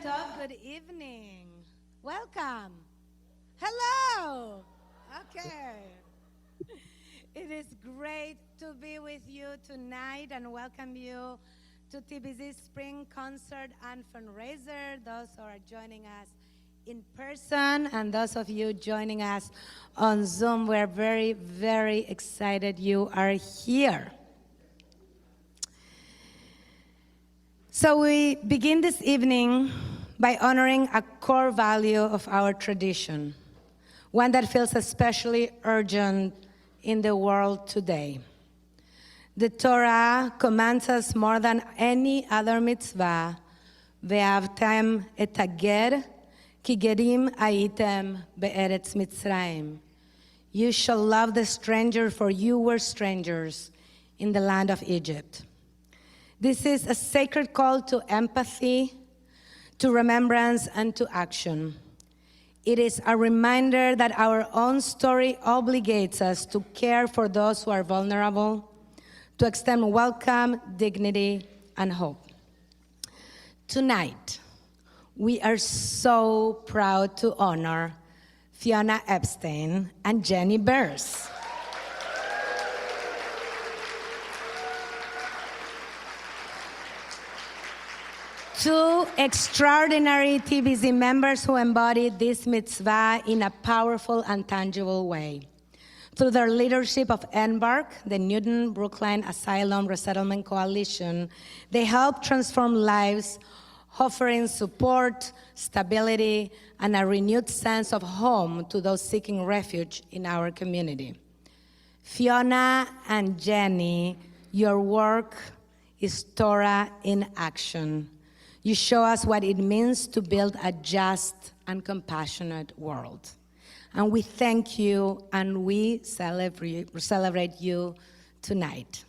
So good evening. Welcome. Hello. Okay. It is great to be with you tonight and welcome you to TBZ Spring Concert and Fundraiser. Those who are joining us in person and those of you joining us on Zoom, we're very, very excited you are here. So we begin this evening by honoring a core value of our tradition, one that feels especially urgent in the world today. The Torah commands us more than any other mitzvah, "Ve'avtem et hager, ki gerim haytem be'eretz Mitzrayim." You shall love the stranger, for you were strangers in the land of Egypt. This is a sacred call to empathy, to remembrance, and to action. It is a reminder that our own story obligates us to care for those who are vulnerable, to extend welcome, dignity, and hope. Tonight, we are so proud to honor Fiona Epstein and Jenny Burrs. Two extraordinary TBZ members who embody this mitzvah in a powerful and tangible way. Through their leadership of NBARC, the Newton Brookline Asylum Resettlement Coalition, they help transform lives, offering support, stability, and a renewed sense of home to those seeking refuge in our community. Fiona and Jenny, your work is Torah in action. You show us what it means to build a just and compassionate world. And we thank you and we celebrate you tonight.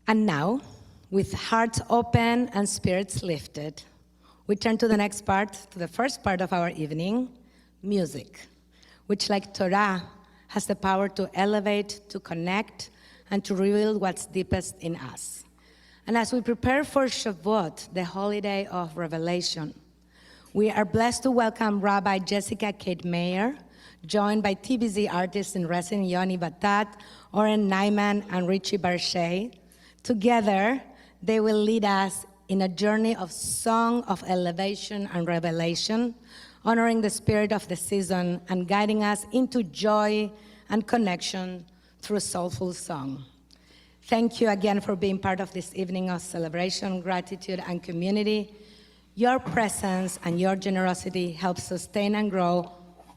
And now, with hearts open and spirits lifted, we turn to the next part, to the first part of our evening, music, which, like Torah, has the power to elevate, to connect, and to reveal what's deepest in us. And as we prepare for Shavuot, the holiday of revelation, we are blessed to welcome Rabbi Jessica Kate Mayer, joined by TBZ artists in resident Yoni Batat, Oren Nyman, and Richie Barshay. Together, they will lead us in a journey of song of elevation and revelation, honoring the spirit of the season and guiding us into joy and connection through soulful song. Thank you again for being part of this evening of celebration, gratitude, and community. Your presence and your generosity help sustain and grow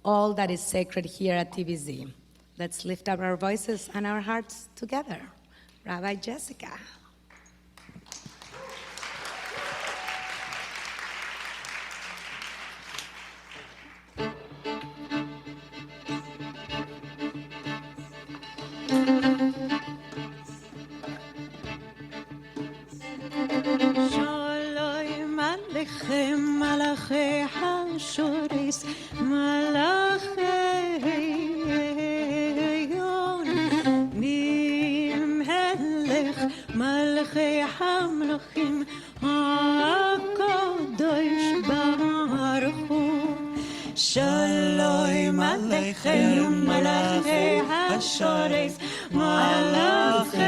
all that is sacred here at TBZ. Let's lift up our voices and our hearts together. Rabbi Jessica. מלאכי השוריס, מלאכי עליון, ממלך מלאכי המלכים, הקדוש ברוך הוא. שלום עליכם מלאכי השוריס, מלאכי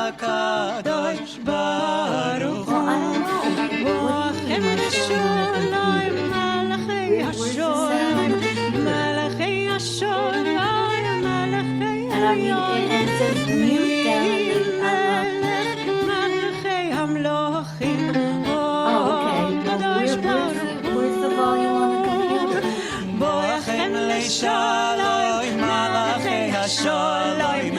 הקדוש ברוך הוא. בואכם השוליים, מלאכי השוליים, מלאכי השוליים, מלאכי העליון, ממלך מלאכי המלוכים, הקדוש ברוך הוא. בואכם לשוליים, מלאכי השוליים,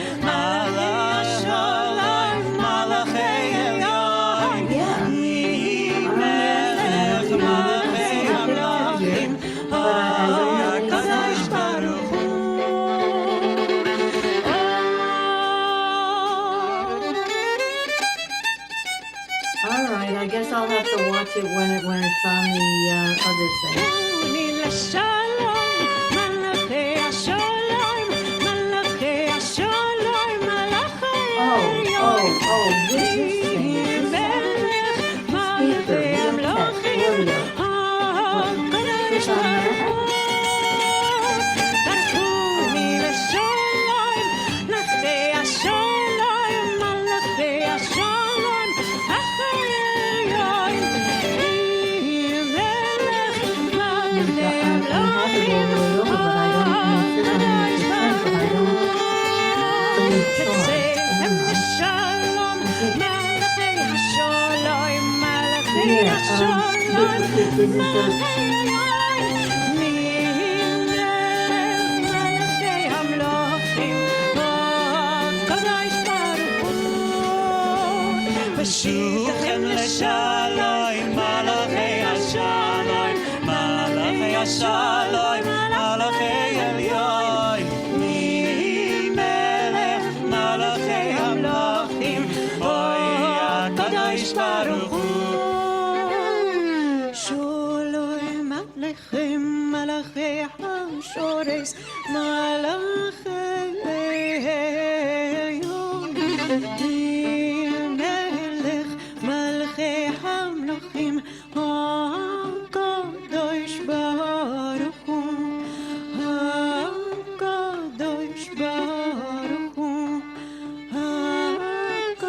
it when it's on the other thing. This thing. Is this speaker, real tech, audio. Click on that. Shukhem l'shalom, malachei hashalom, malachei hashalom, malachei elyon, melech malachei hamlachim, oy HaKadosh Baruch Hu. Shalom aleichem malachei hashores, malachei elyon. HaKadosh Baruch Hu, HaKadosh Baruch Hu, HaKadosh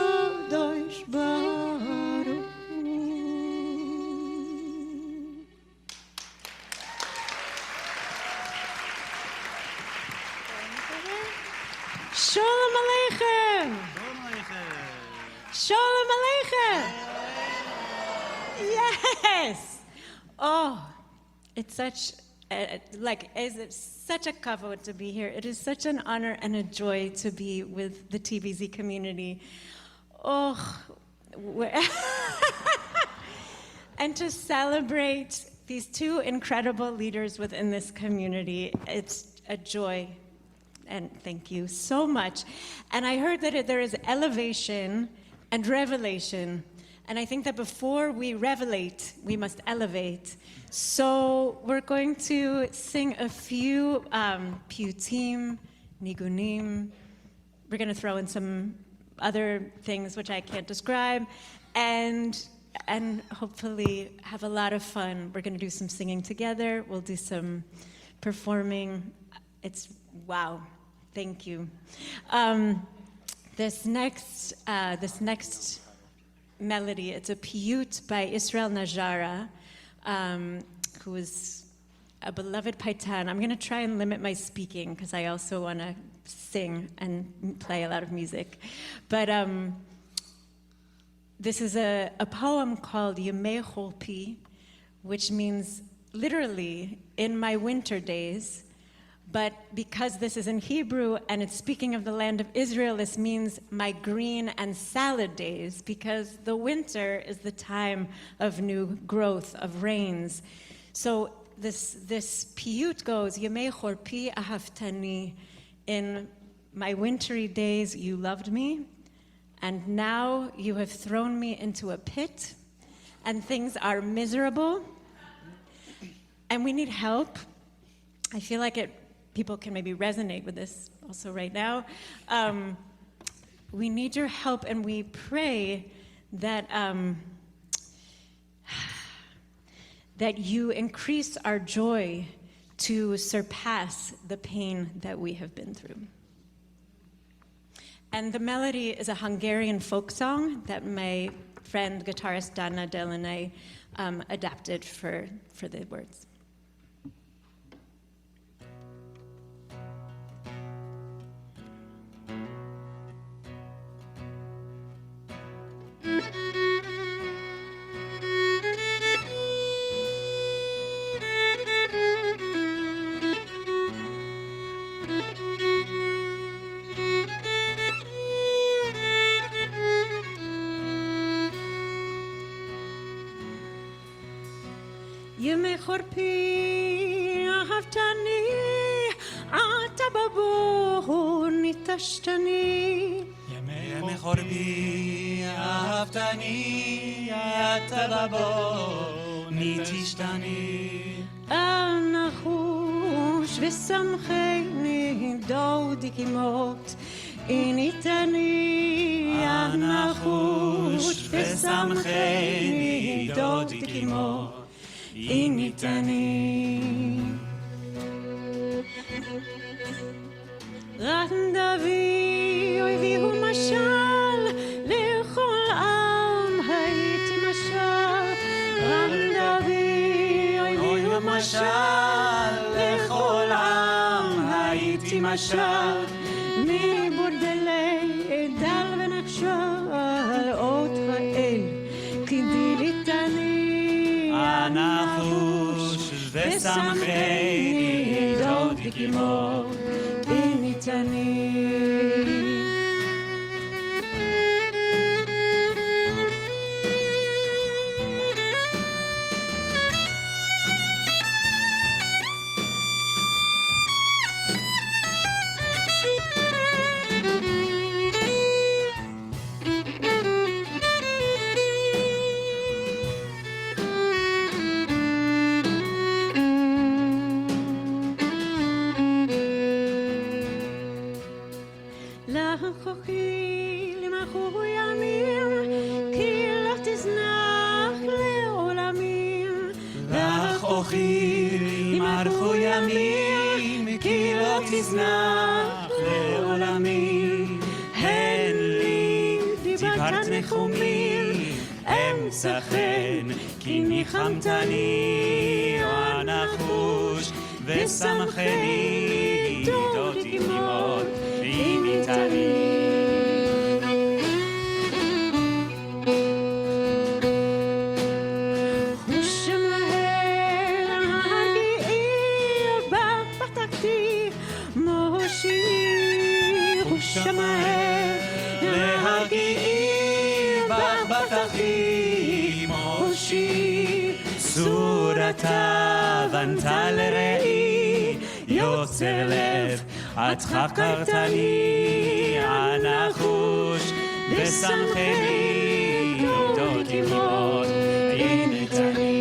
Baruch Hu. Shalom Aleichem! Shalom Aleichem! Yes. Oh, it's such such a kavod to be here. It is such an honor and a joy to be with the TVZ community. Oh, and to celebrate these two incredible leaders within this community. It's a joy. And thank you so much. And I heard that there is elevation and revelation. And I think that before we revelate, we must elevate. So we're going to sing a few piyutim, nigunim. We're going to throw in some other things which I can't describe, and hopefully have a lot of fun. We're going to do some singing together. We'll do some performing. It's wow. Thank you. This next melody, it's a piyut by Israel Najara, who is a beloved paitan. I'm going to try and limit my speaking because I also want to sing and play a lot of music. But this is a poem called Yemei Cholpi, which means literally in my winter days. But because this is in Hebrew and it's speaking of the land of Israel, this means my green and salad days, because the winter is the time of new growth, of rains. So this piyut goes, Yemei chorpi ahavtani, in my wintry days you loved me, and now you have thrown me into a pit, and things are miserable, and we need help. I feel like people can maybe resonate with this also right now. We need your help, and we pray that that you increase our joy to surpass the pain that we have been through. And the melody is a Hungarian folk song that my friend guitarist Dana Delaney adapted for the words. Yemei chorpi ahavtani, ata babohu נטשתני. ימי חורבי אהבתני, אתה בבוא נטשתני. אנחוש ושמחני דודי כמות איניתני. אנחוש ושמחני דודי כמות איניתני. רנדבי אויבי הוא משל לכל עם הייתי משל. רנדבי אויבי הוא משל לכל עם הייתי משל. מבורדלי דל ונחשל אותך אל כדיליתני. אנחוש ושמחני דודי כמות איניתני. לכוחי למחו ימים כי לא תזנח לעולמים. לכוחי למחו ימים כי לא תזנח לעולמים. הן לי דיברת נחומים אמצע חן כי ניחמתני. אנחוש ושמחני דודי כמות איניתני. להגיעי בך בתחי מושי. צורתה בנתה לראי יוצר לב את חקרתני. אנחוש ושמחני דודי כמות איניתני.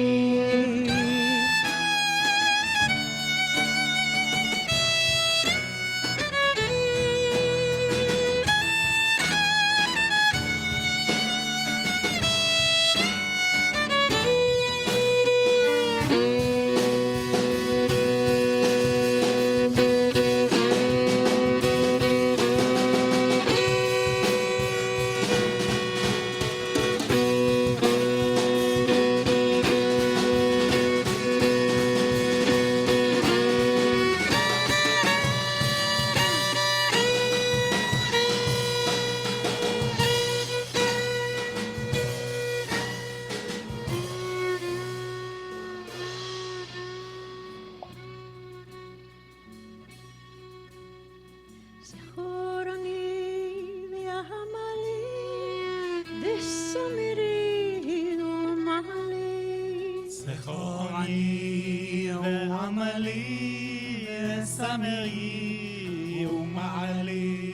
זכורני ועמלי ושמרי ומעלי.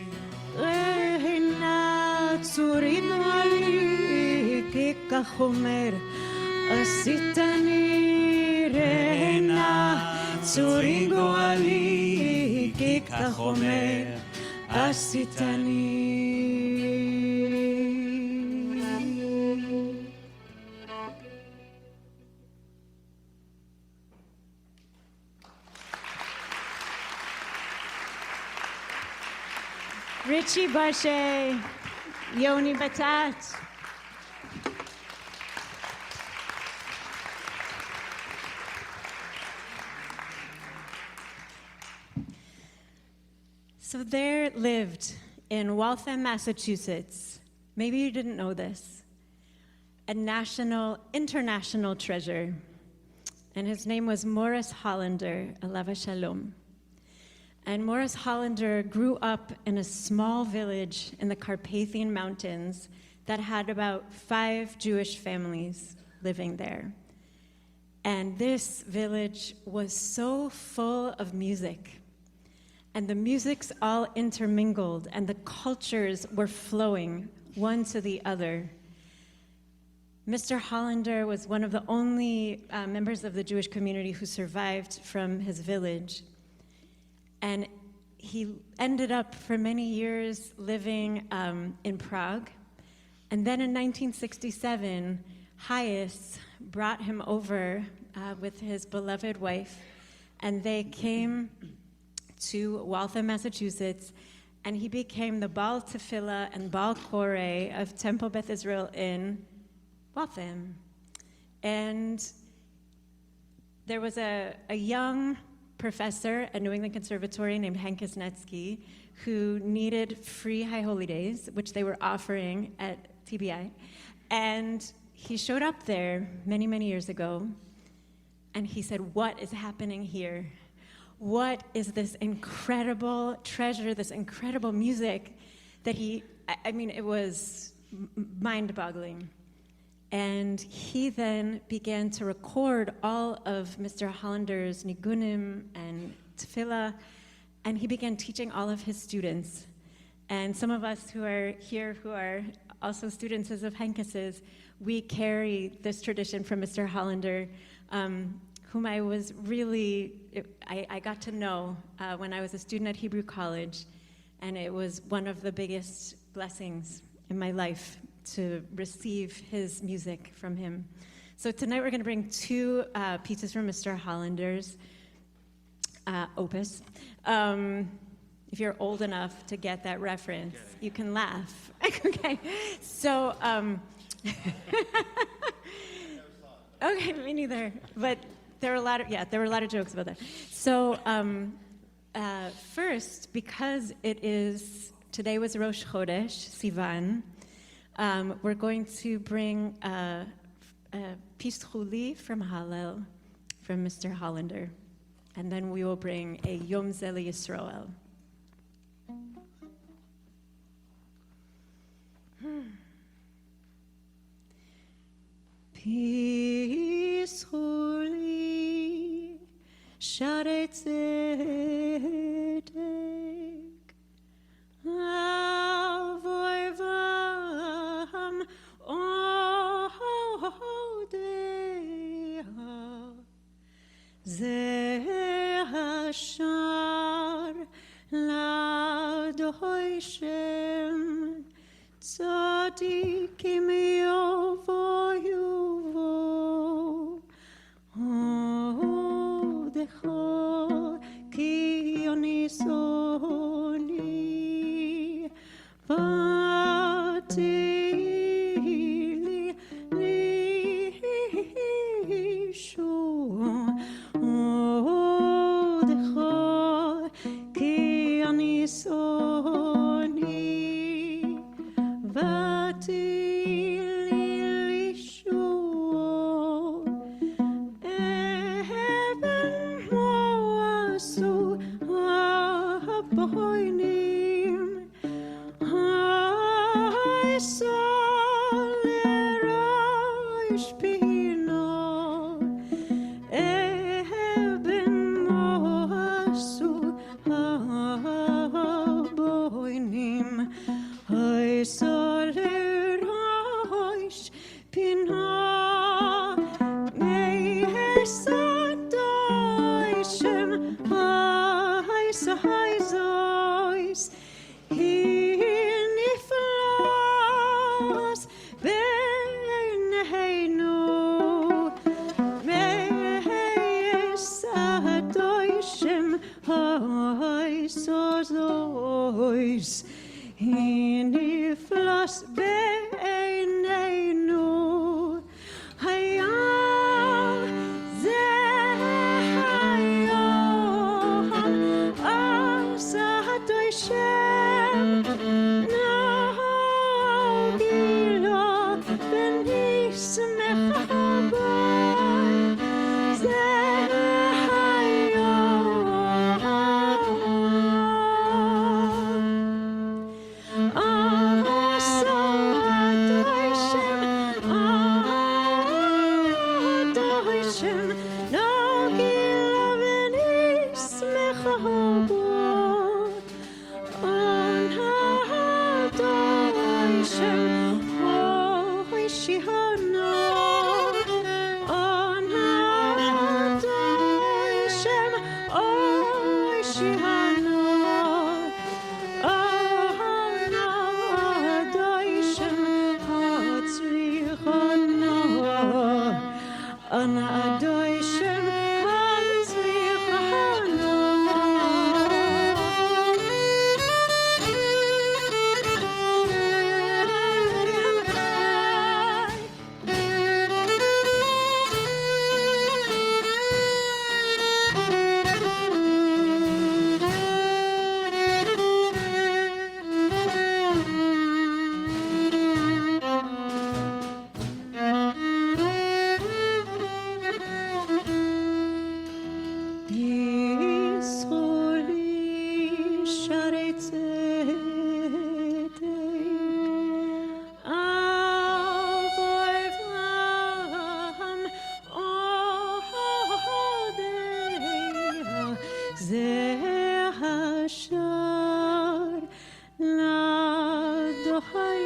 רהנה צורי גואלי כי כך אומר עשיתני. רהנה צורי גואלי כי כך אומר עשיתני. Richie Bashe, Yoni Batat. So there lived in Waltham, Massachusetts, maybe you didn't know this, a international treasure. And his name was Morris Hollander, Alava Shalom. And Morris Hollander grew up in a small village in the Carpathian Mountains that had about 5 Jewish families living there. And this village was so full of music. And the music's all intermingled, and the cultures were flowing one to the other. Mr. Hollander was one of the only members of the Jewish community who survived from his village. And he ended up for many years living in Prague. And then in 1967, Hayes brought him over with his beloved wife, and they came to Waltham, Massachusetts, and he became the Baal Tefillah and Baal Koreh of Temple Beth Israel in Waltham. And there was a young professor at New England Conservatory named Hank Kisnetsky who needed free High Holy Days, which they were offering at TBI. And he showed up there many, many years ago, and he said, "What is happening here? What is this incredible treasure, this incredible music that it was mind-boggling." And he then began to record all of Mr. Hollander's nigunim and tefillah, and he began teaching all of his students. And some of us who are here who are also students of Henkes's, we carry this tradition from Mr. Hollander, whom I was really, I got to know when I was a student at Hebrew College, and it was one of the biggest blessings in my life to receive his music from him. So tonight we're going to bring two pieces from Mr. Hollander's opus. If you're old enough to get that reference, you can laugh. Okay, so, okay, me neither, but there were a lot of jokes about that. So first, because today was Rosh Chodesh, Sivan, we're going to bring a piece chuli from Hallel from Mr. Hollander, and then we will bring a Yom Zeli Yisroel. Peace holy, Share Tzedek, Avoy Vam Odeha, Ze Hashar Ladoi Shem, Tzadikim Yovo Yuvo, Odecho Ki Yonisoli, Vatili Lishu, Odecho Ki Yonisoli,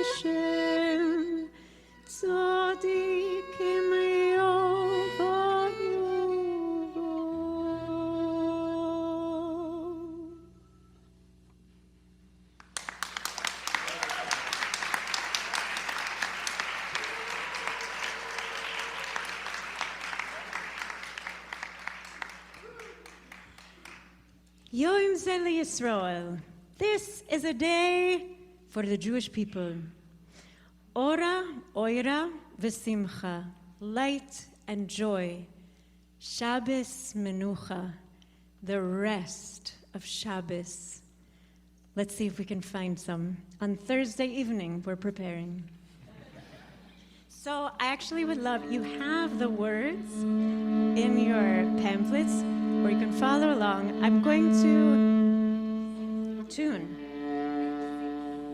Hashem, tzadikim yovayuvo. Yom Zeh Yisrael. This is a day for the Jewish people. Ora, oira, v'simcha, light and joy. Shabbos menucha, the rest of Shabbos. Let's see if we can find some. On Thursday evening, we're preparing. So I actually would love, you have the words in your pamphlets, or you can follow along. I'm going to tune.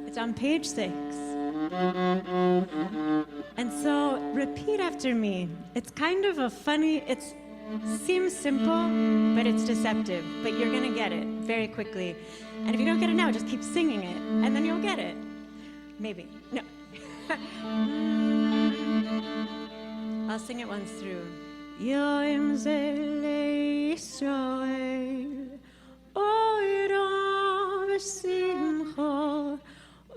It's on page 6. And so repeat after me. It's kind of a funny, it seems simple, but it's deceptive. But you're gonna get it very quickly. And if you don't get it now, just keep singing it, and then you'll get it. Maybe. No. I'll sing it once through. Yom Zeh Yisrael, oira v'simcha,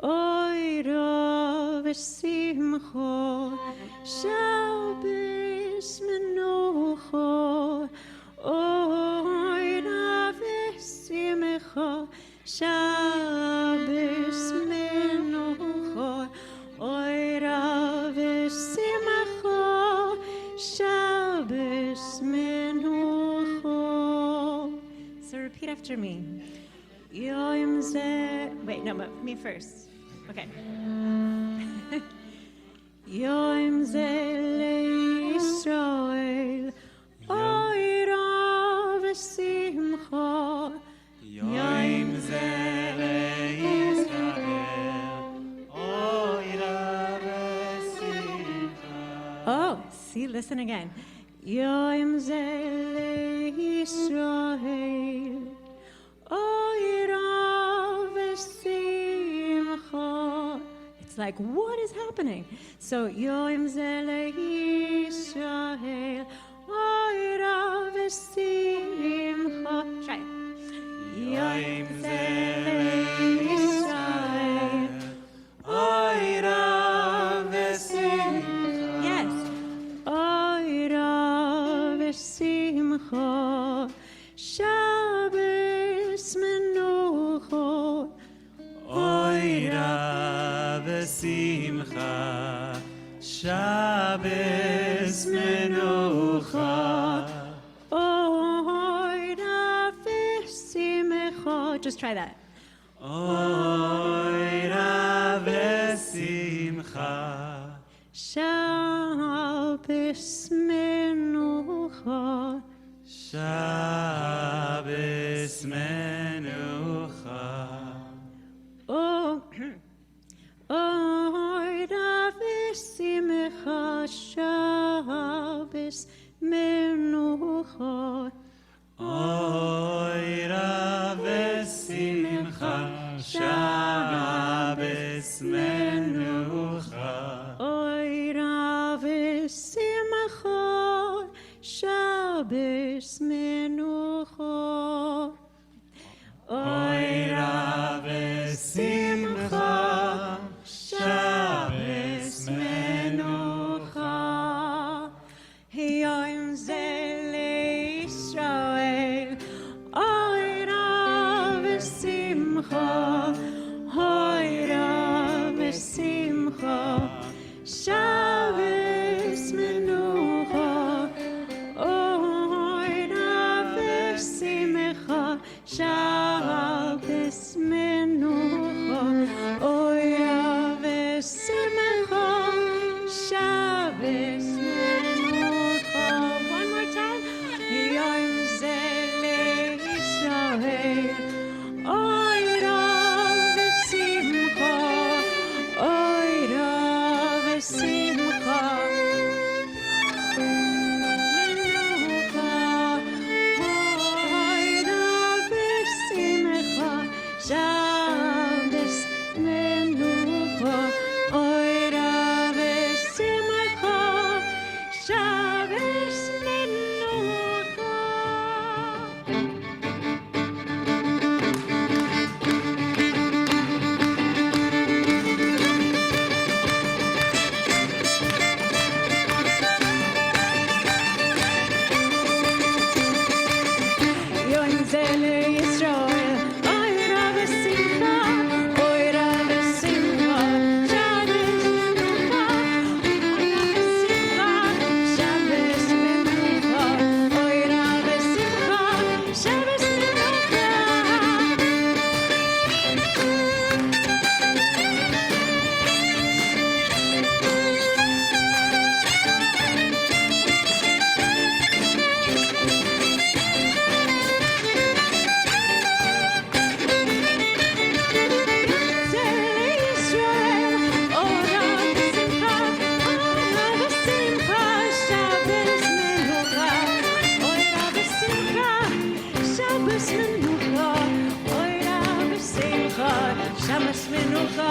oira v'simcha, Shabbos menucha, oira v'simcha, Shabbos menucha, oira v'simcha, Shabbos menucha. So repeat after me. Yom Zeh. Wait, no, but me first. Okay. Yom Zeh Yisrael, oira v'simcha. Yom Zeh Yisrael, oira v'simcha. Oh, see, listen again. Yom Zeh Yisrael, oira v'simcha. It's like, what is happening? So, Yom Zeh Yisrael, oira v'simcha. Try it. Yom Zeh Yisrael, oira v'simcha. Yes. Oira v'simcha, Shabbos menucha. Oira v'simcha, Shabbos menucha. Oira v'simcha. Just try that. Oira v'simcha, Shabbos menucha. Shabbos menucha. Oh, oira v'simcha, Shabbos menucha. Oira v'simcha, Shabbos menucha. Oira v'simcha, Shabbos menucha. Oira v'simcha, Shabbos menucha. Yom Zeh Yisrael, oira v'simcha, oira Shabbos Menucha.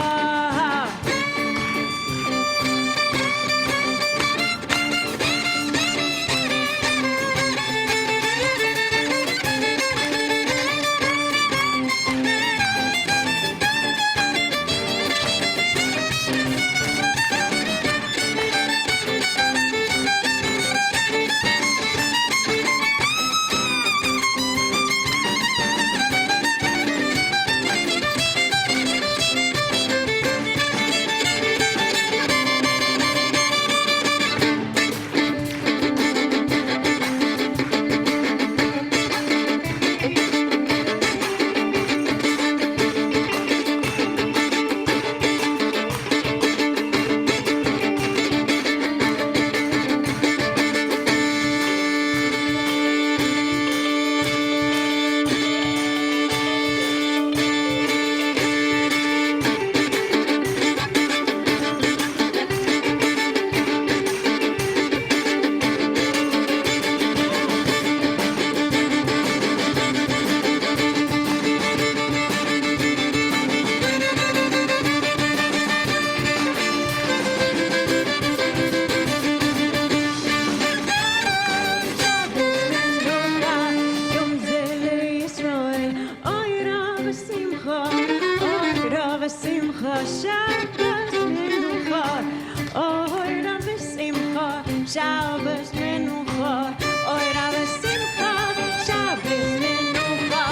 Shabbos Menucha, Oira V'Simcha, Shabbos Menucha,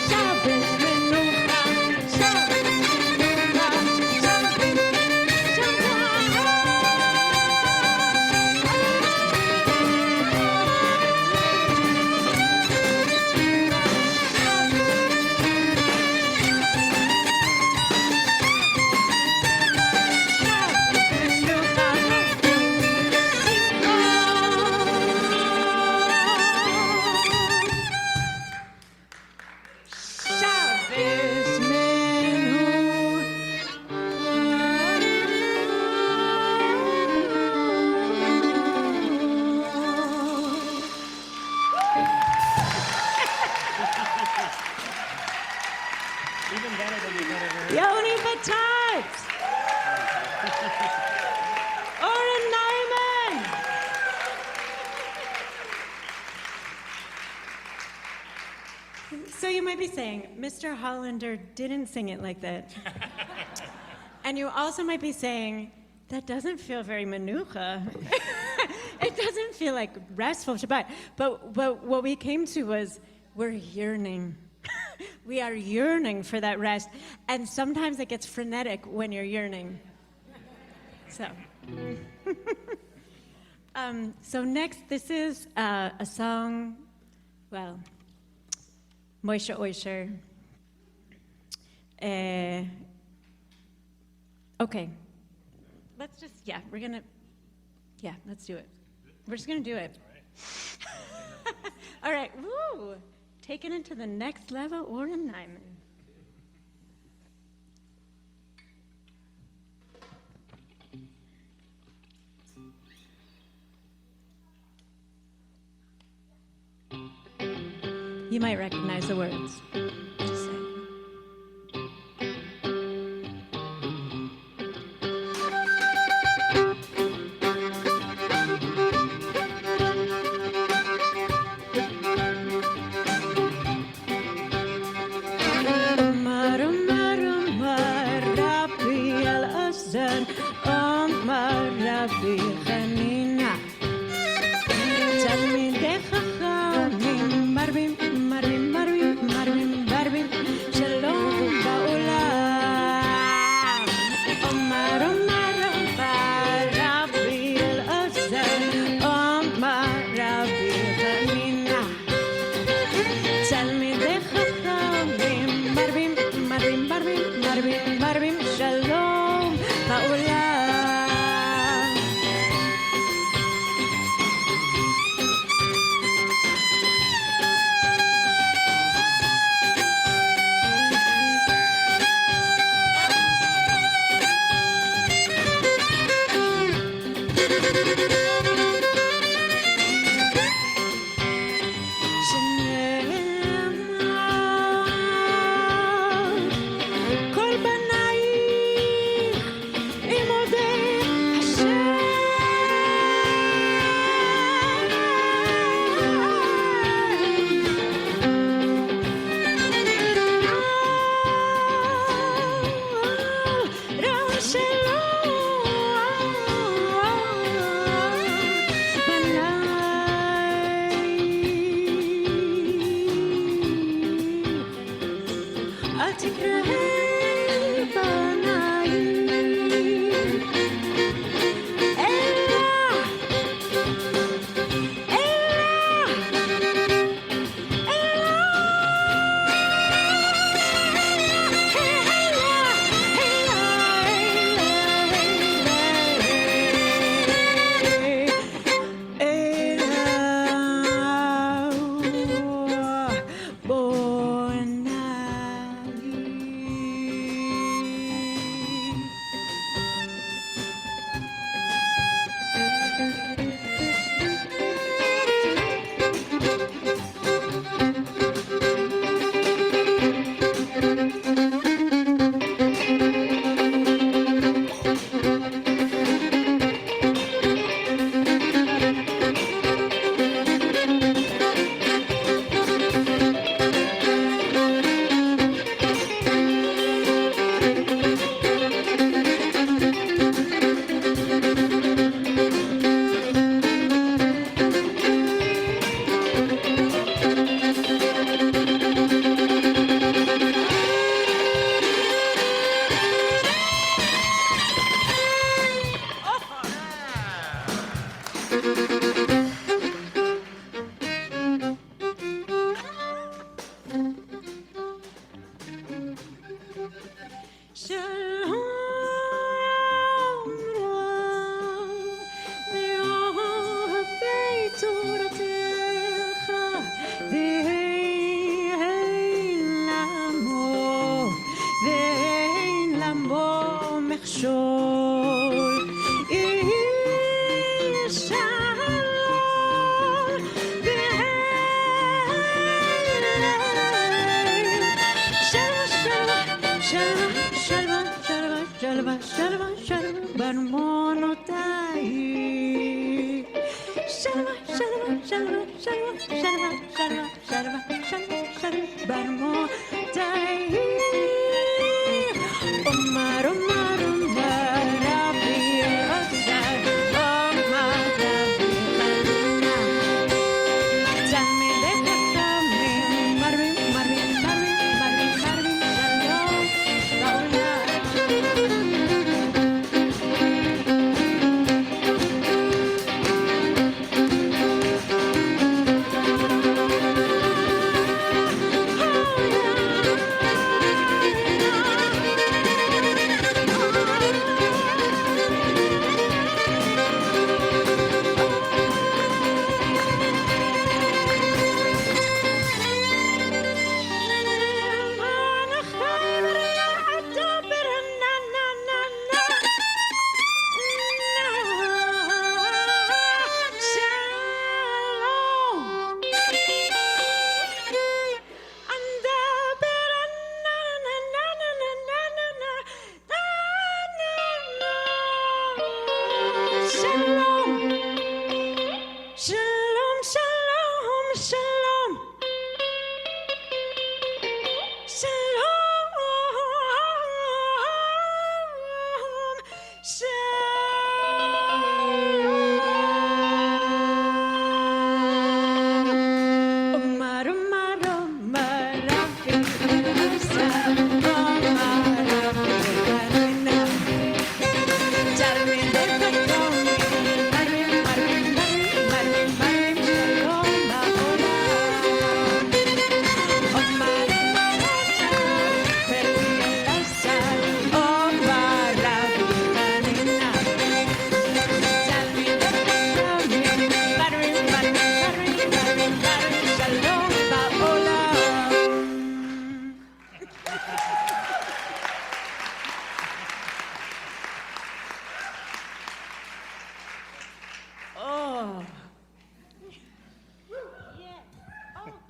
Shabbos Menucha, Shabbos Menucha, Yoni Patat! Oren Nyman! So you might be saying, Mr. Hollander didn't sing it like that. And you also might be saying, that doesn't feel very menucha. It doesn't feel like restful Shabbat. But what we came to was, we're yearning. We are yearning for that rest. And sometimes it gets frenetic when you're yearning. So, so next, this is a song, well, Moshe Oisher. Okay. Let's just, let's do it. We're just going to do it. All right. Woo! Taken it to the next level, Oren Nyman. You might recognize the words. Just saying. כל בניי מכשול. יהי שלום בהלם. שלווה, שלווה, שלווה, שלווה בארמונותיי. שלווה, שלווה, שלווה, שלווה, שלווה, שלווה, שלווה, שלווה, שלווה בארמונותיי. אומר, אומר, אומר, רבי אלעזר, אומר, רבי חנינא. תלמידי חכמים, מרבים, מרבים, מרבים, מרבים, מרבים, שלום בעולם.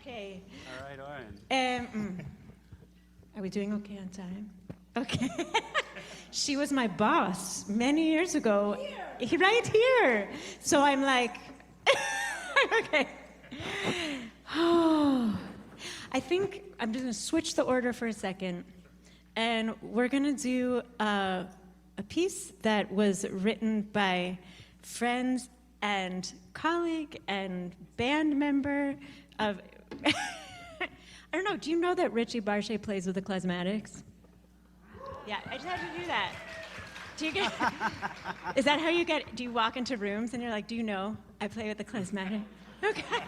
Okay. All right, Oren. Are we doing okay on time? Okay. She was my boss many years ago. Right here. So I'm like, okay. Oh, I think I'm just going to switch the order for a second. And we're going to do a piece that was written by friends and colleague and band member of, I don't know, do you know that Richie Barche plays with the Klezmatics? Yeah, I just had to do that. Do you get, is that how you get, do you walk into rooms and you're like, do you know I play with the Klezmatics? Okay.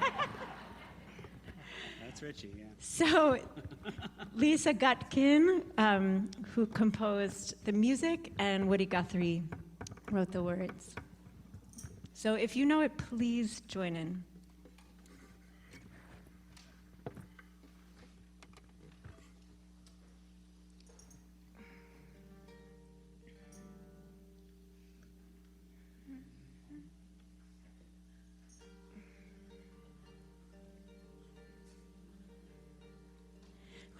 That's Richie, yeah. So, Lisa Gutkin, who composed the music, and Woody Guthrie wrote the words. So if you know it, please join in.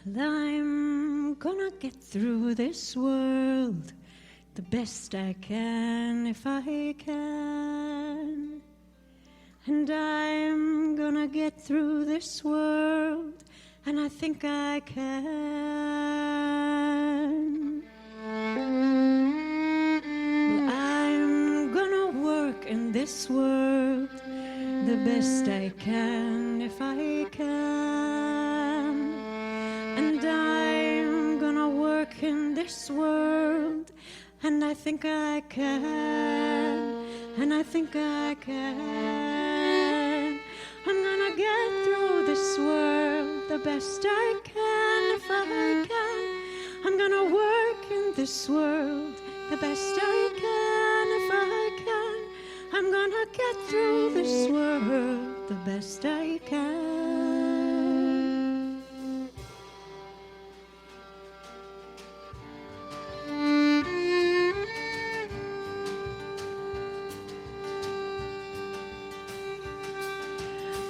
Well, I'm gonna get through this world the best I can, if I can. And I'm gonna get through this world, and I think I can. Well, I'm gonna work in this world the best I can, if I can. And I'm gonna work in this world, and I think I can, and I think I can. I'm gonna get through this world the best I can, if I can. I'm gonna work in this world the best I can, if I can. I'm gonna get through this world the best I can.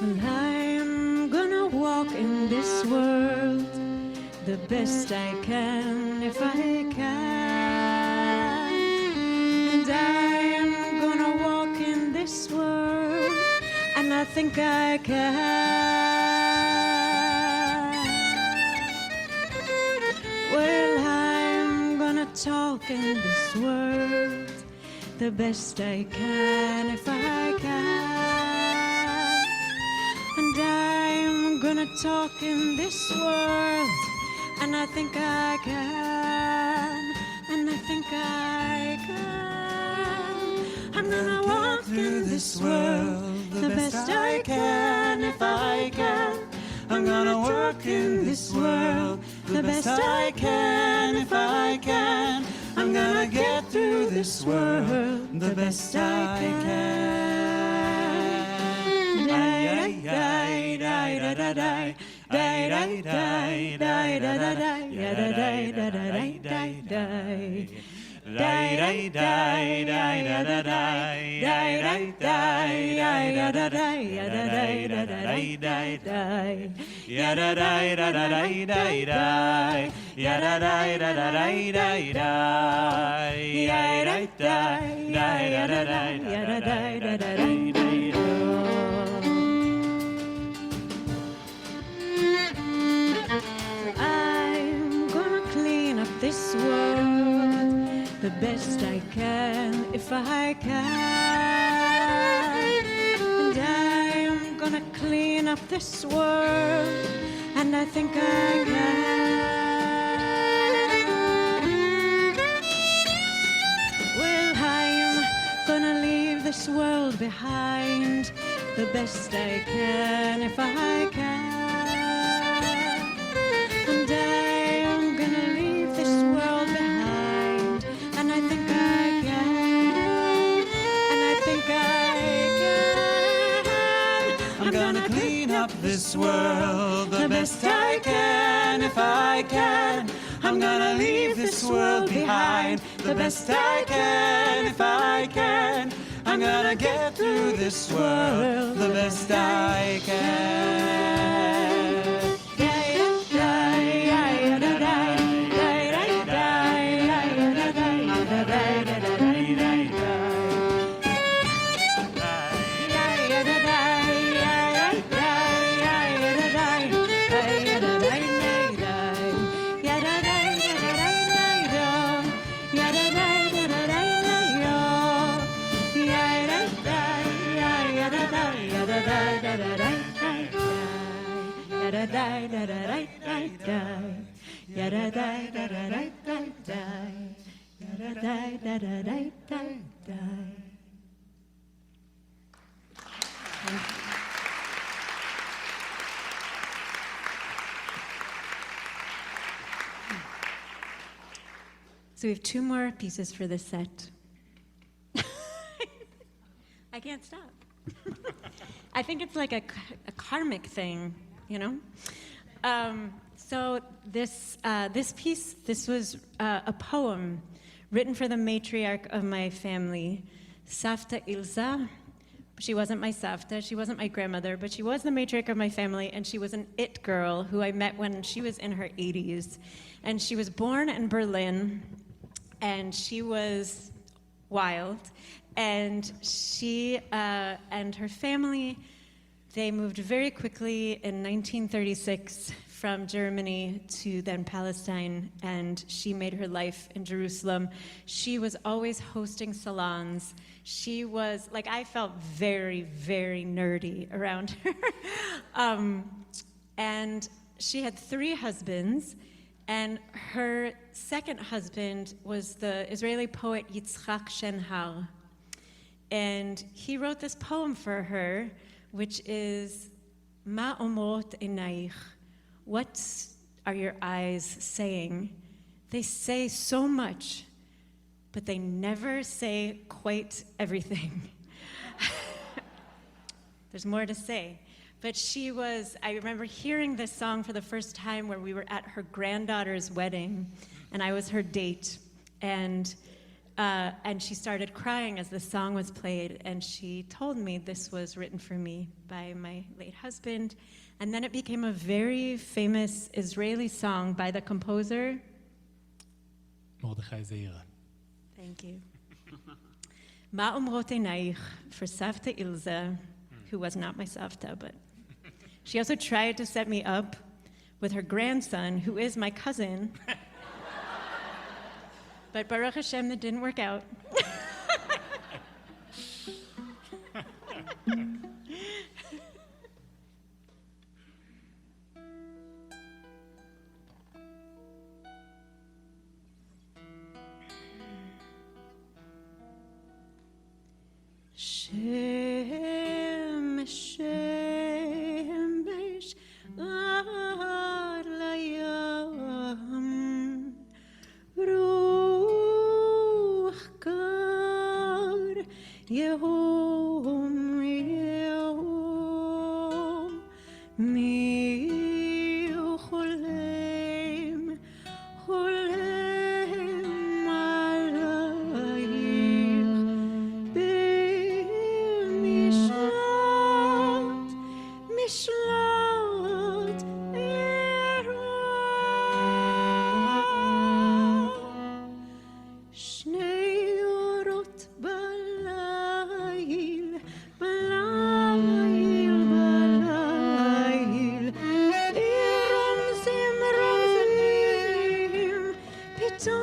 Well, I'm gonna walk in this world the best I can if I can. And I'm gonna walk in this world, and I think I can. Well, I'm gonna talk in this world the best I can if I can. And I'm gonna talk in this world, and I think I can, and I think I can. I'm gonna walk in this world the best I can if I can. I'm gonna work in this world the best I can if I can. I'm gonna get through this world the best I can. I'm gonna clean up this world the best I can if I can. And I'm gonna clean up this world, and I think I can. Well, I'm gonna leave this world behind the best I can if I can. And I'm gonna leave this world behind, and I think I can, and I think I can. I'm gonna clean up this world the best I can if I can. I'm gonna leave this world behind the best I can if I can. I'm gonna get through this world the best I can. So we have two more pieces for this set. I can't stop. I think it's like a karmic thing, you know? So this piece, this was a poem written for the matriarch of my family, Savta Ilza. She wasn't my Savta, she wasn't my grandmother, but she was the matriarch of my family, and she was an it girl who I met when she was in her 80s. And she was born in Berlin, and she was wild. And she and her family, they moved very quickly in 1936 from Germany to then Palestine, and she made her life in Jerusalem. She was always hosting salons. She was, like, I felt very, very nerdy around her. And she had 3 husbands, and her second husband was the Israeli poet Yitzhak Shenhar. And he wrote this poem for her, which is Ma omrot einaich. What are your eyes saying? They say so much, but they never say quite everything. There's more to say. But she was, I remember hearing this song for the first time where we were at her granddaughter's wedding, and I was her date. And And she started crying as the song was played, and she told me this was written for me by my late husband. And then it became a very famous Israeli song by the composer. מרדכי זעירא. Thank you. Ma umrot einaich for Savta Ilza, who was not my Savta, but she also tried to set me up with her grandson, who is my cousin. But Baruch Hashem, that didn't work out. Shem, Shemesh, ad layam, Ruach kar, Yehom, Yehom, mi cholem, cholem alayich, b'mishlat, mishlat erah. Shnei orot balayil, balayil, balayil, romzim, romzim, pitom.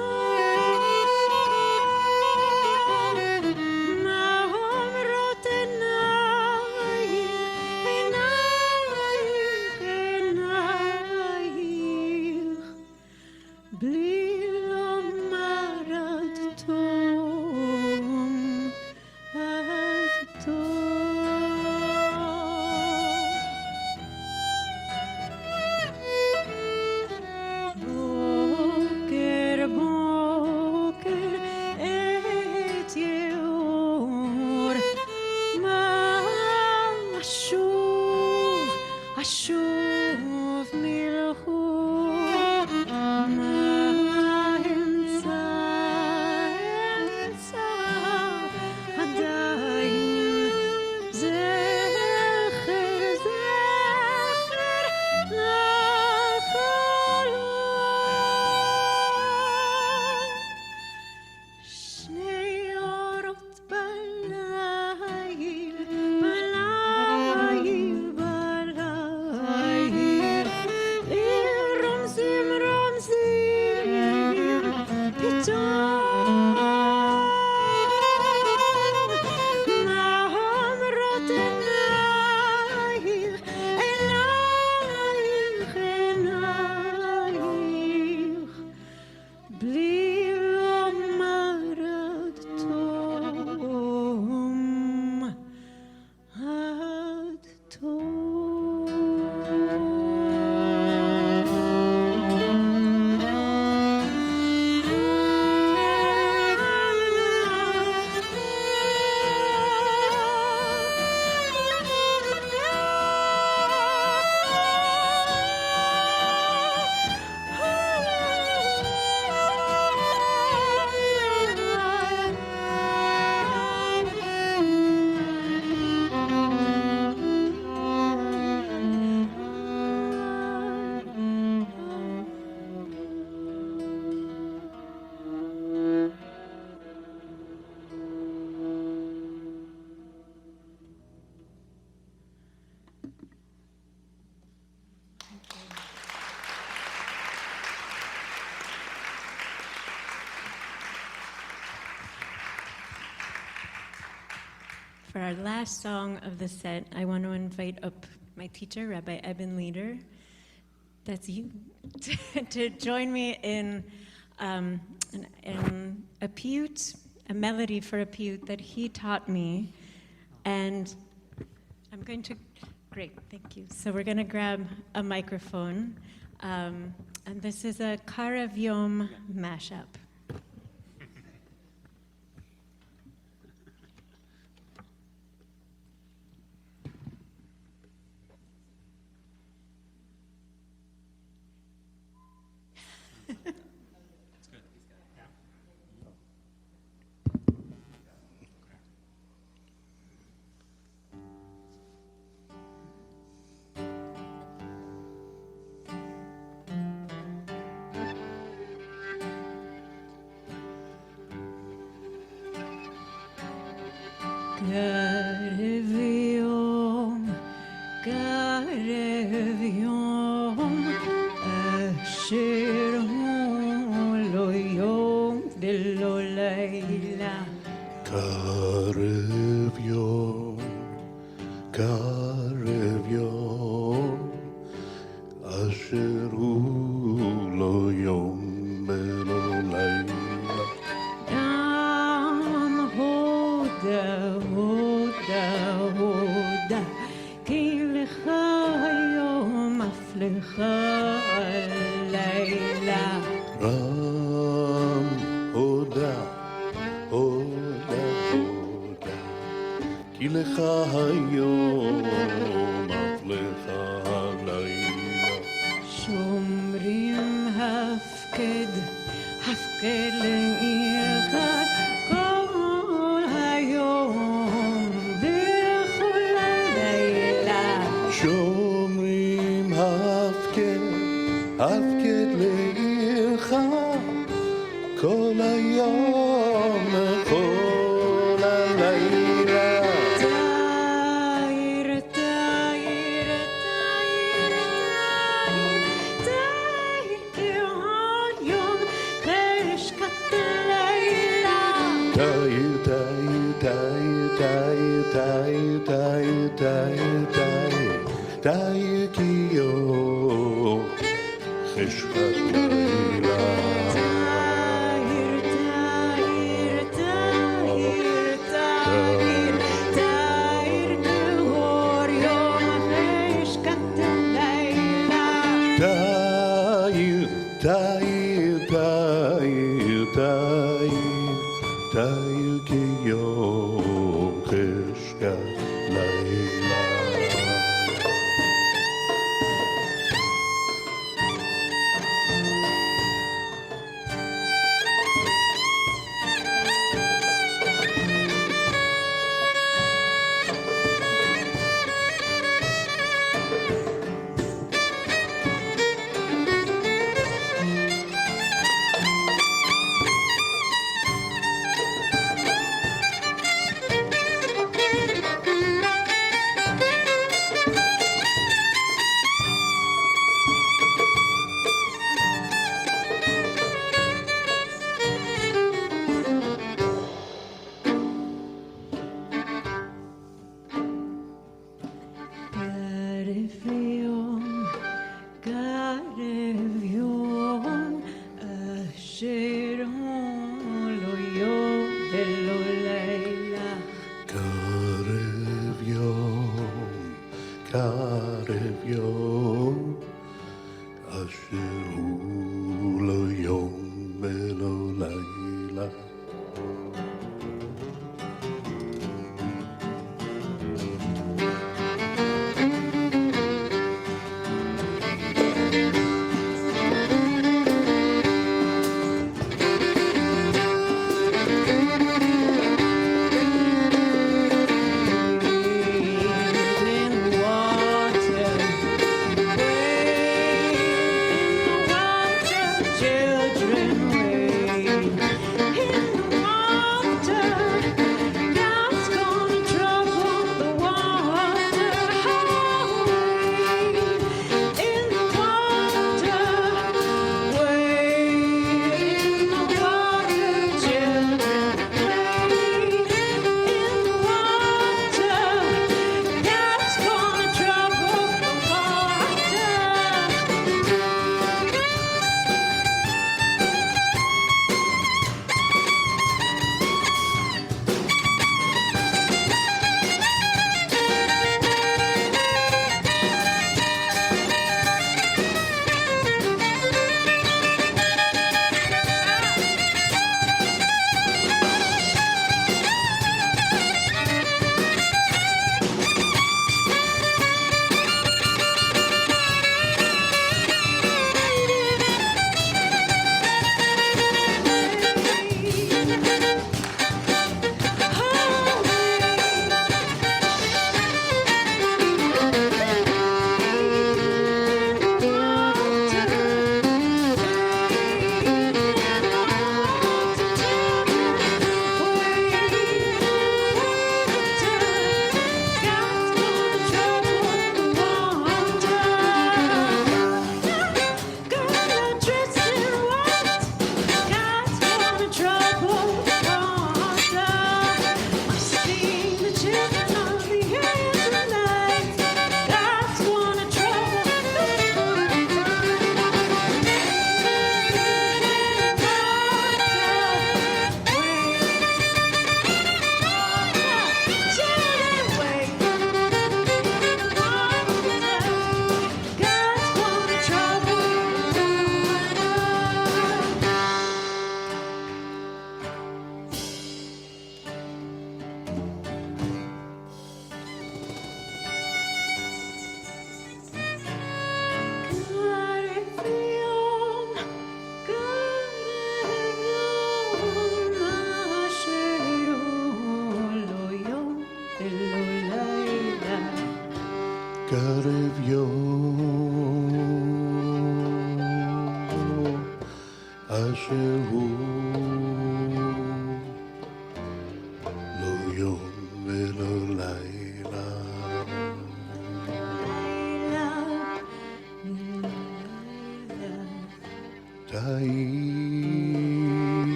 Ma omrot enayich, enayich, enayich, bli lomar ad tom, ad tom. Boker, boker, et yeor, ma ashuv, ashuv milchu, ma emtza, emtza, adayin, zecher, zecher, nachalot. Shnei orot balayil, balayil, balayil, romzim, romzim, pitom. Ma omrot enayich, enayich, enayich, bli lomar ad tom, ad For our last song of the set, I want to invite up my teacher, Rabbi Eben Leader, that's you, to join me in a piyut, a melody for a piyut that he taught me. And I'm going to, great, thank you. So we're going to grab a microphone. And this is a Karev Yom mashup. קרב יום, קרב יום, אשר הוא לא יום ולא לילה. קרב יום, קרב יום, אשר הוא לא יום ולא לילה. גם הודה, הודה, הודה, כי לך היום אף לך הלילה. רם הודה, הודה, הודה, כי לך היום אף לך הלילה. שומרים הפקד, הפקד לעירך כל היום וכל הלילה. שומרים הפקד, הפקד לעירך כל היום וכל הלילה. תאיר, תאיר, תאיר, תאיר, כל יום חשכת לילה. תאיר, תאיר, תאיר, תאיר, תאיר, תאיר, תאיר, תאיר, כי יום חשכת לילה. תאיר, תאיר, תאיר, תאיר, תאיר, כאור יום חשכת לילה. תאיר, תאיר, תאיר, תאיר, תאיר, כי יום חשכת לילה. קרב יום, אשר הוא לא יום ולא לילה. קרב יום, קרב יום, אשר הוא לא יום ולא לילה.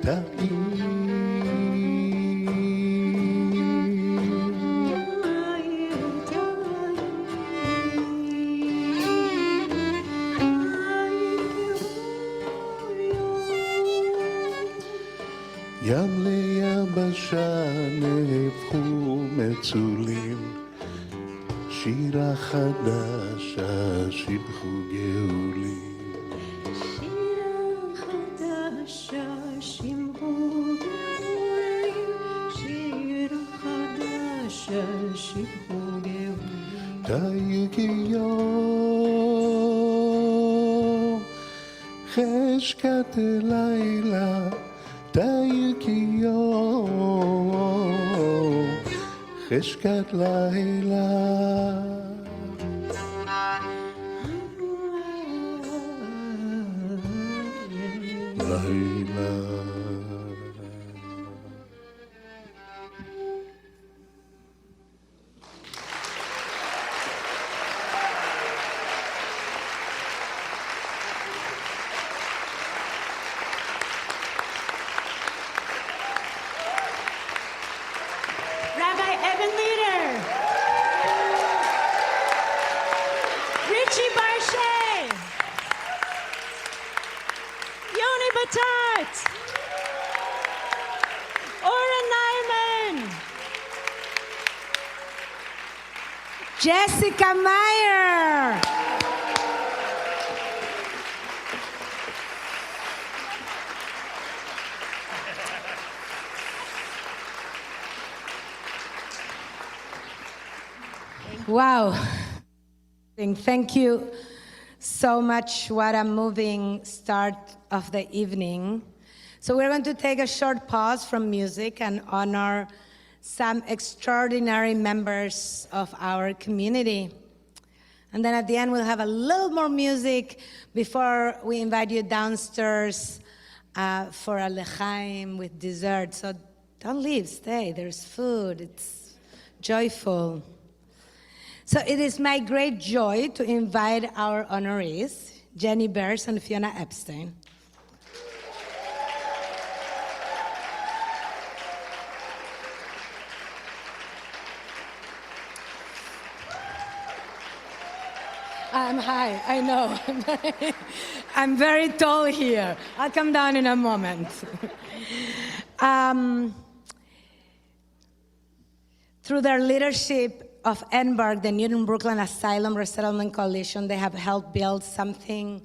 ים ליבשה נהפכו מצולים, שירה חדשה שיבחו גאולים. שירה חדשה שיבחו גאולים, שירה חדשה שיבחו גאולים. תיקיו חשכת לילה, תיקיו חשכת לילה. לילה. Rabbi Evan Leader, Richie Barshe, Yoni Batat, Ora Nyman, Jessica Meyer. Wow. Thank you so much. What a moving start of the evening. So we're going to take a short pause from music and honor some extraordinary members of our community. And then at the end, we'll have a little more music before we invite you downstairs for a lechaim with dessert. So don't leave, stay. There's food. It's joyful. So it is my great joy to invite our honorees, Jenny Bears and Fiona Epstein. Hi, I know. I'm very tall here. I'll come down in a moment. Through their leadership of NBARC, the Newton Brooklyn Asylum Resettlement Coalition, they have helped build something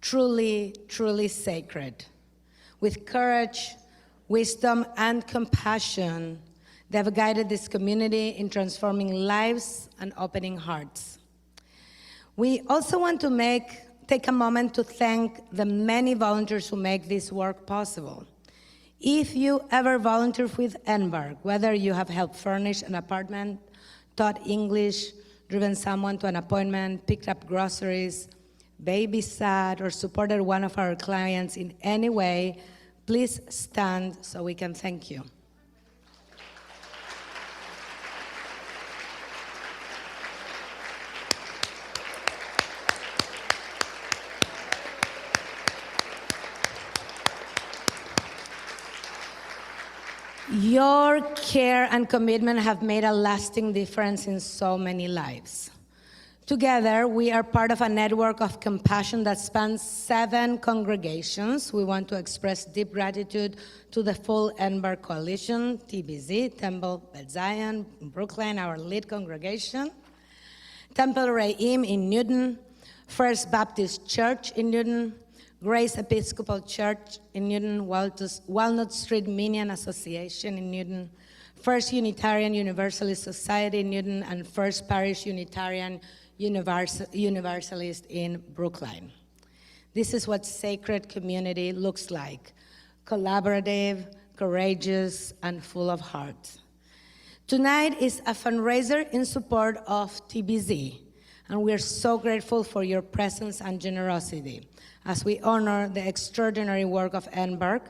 truly, truly sacred. With courage, wisdom, and compassion, they have guided this community in transforming lives and opening hearts. We also want to take a moment to thank the many volunteers who make this work possible. If you ever volunteer with NBARC, whether you have helped furnish an apartment, taught English, driven someone to an appointment, picked up groceries, babysat, or supported one of our clients in any way, please stand so we can thank you. Your care and commitment have made a lasting difference in so many lives. Together, we are part of a network of compassion that spans 7 congregations. We want to express deep gratitude to the full NBARC coalition, TBZ, Temple Beth Zion, Brooklyn, our lead congregation, Temple Re'im in Newton, First Baptist Church in Newton, Grace Episcopal Church in Newton, Walnut Street Minion Association in Newton, First Unitarian Universalist Society in Newton, and First Parish Unitarian Universalist in Brookline. This is what sacred community looks like: collaborative, courageous, and full of heart. Tonight is a fundraiser in support of TBZ, and we are so grateful for your presence and generosity as we honor the extraordinary work of NBARC.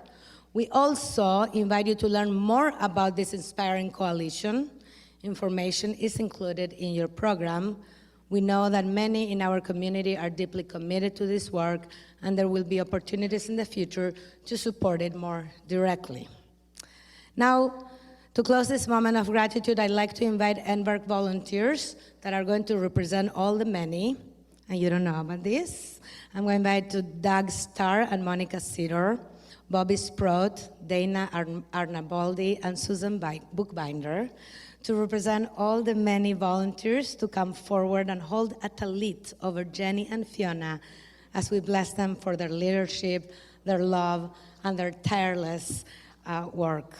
We also invite you to learn more about this inspiring coalition. Information is included in your program. We know that many in our community are deeply committed to this work, and there will be opportunities in the future to support it more directly. Now, to close this moment of gratitude, I'd like to invite NBERG volunteers that are going to represent all the many, and you don't know about this. I'm going to invite Doug Starr and Monica Cedar, Bobby Sprott, Dana Arnaboldi, and Susan Bookbinder to represent all the many volunteers to come forward and hold a talit over Jenny and Fiona as we bless them for their leadership, their love, and their tireless work.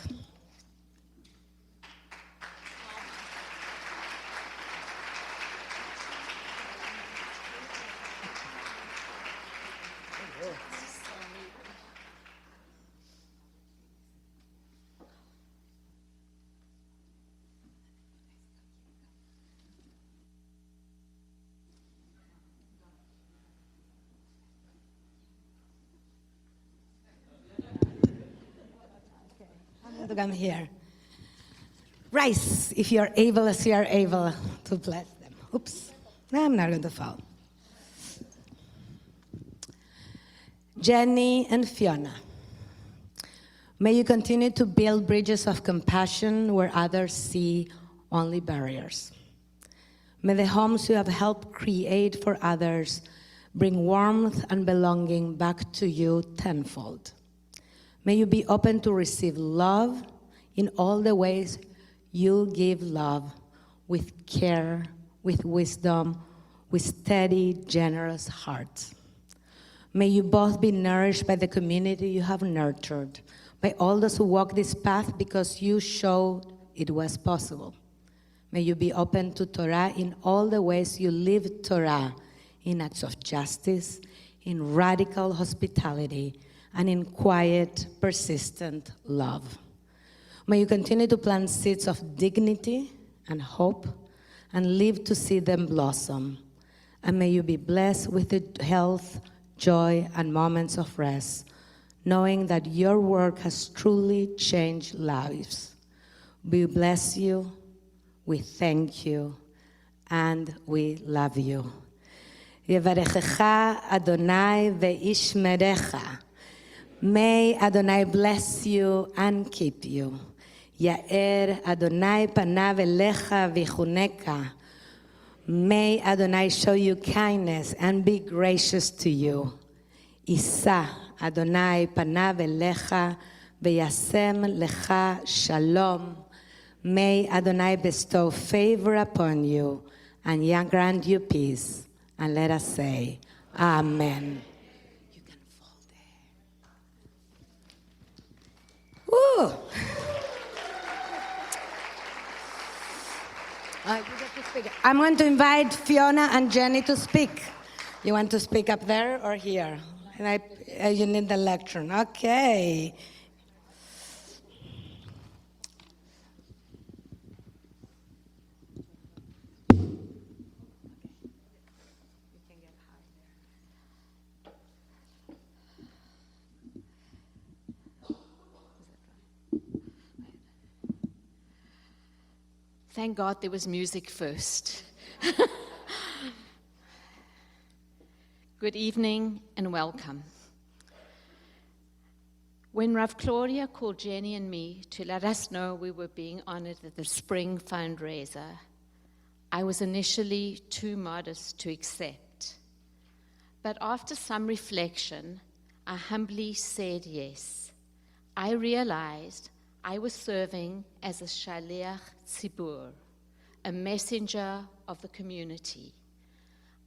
To come here. Rise, if you're able, as you are able to bless them. Oops, no, I'm not going to fall. Jenny and Fiona, may you continue to build bridges of compassion where others see only barriers. May the homes you have helped create for others bring warmth and belonging back to you tenfold. May you be open to receive love in all the ways you give love, with care, with wisdom, with steady, generous hearts. May you both be nourished by the community you have nurtured, by all those who walk this path because you showed it was possible. May you be open to Torah in all the ways you live Torah, in acts of justice, in radical hospitality, and in quiet, persistent love. May you continue to plant seeds of dignity and hope and live to see them blossom. And may you be blessed with the health, joy, and moments of rest, knowing that your work has truly changed lives. We bless you, we thank you, and we love you. Yevarechecha Adonai ve'ishmerecha. May Adonai bless you and keep you. Ya'er Adonai panav elecha v'chuneka. May Adonai show you kindness and be gracious to you. Isa Adonai panav elecha v'yasem lecha shalom. May Adonai bestow favor upon you and grant you peace. And let us say, Amen. Woo! You get to speak. I'm going to invite Fiona and Jenny to speak. You want to speak up there or here? And you need the lectern. Okay. Thank God there was music first. Good evening and welcome. When Rav Claudia called Jenny and me to let us know we were being honored at the spring fundraiser, I was initially too modest to accept. But after some reflection, I humbly said yes. I realized I was serving as a shaliach tzibur, a messenger of the community.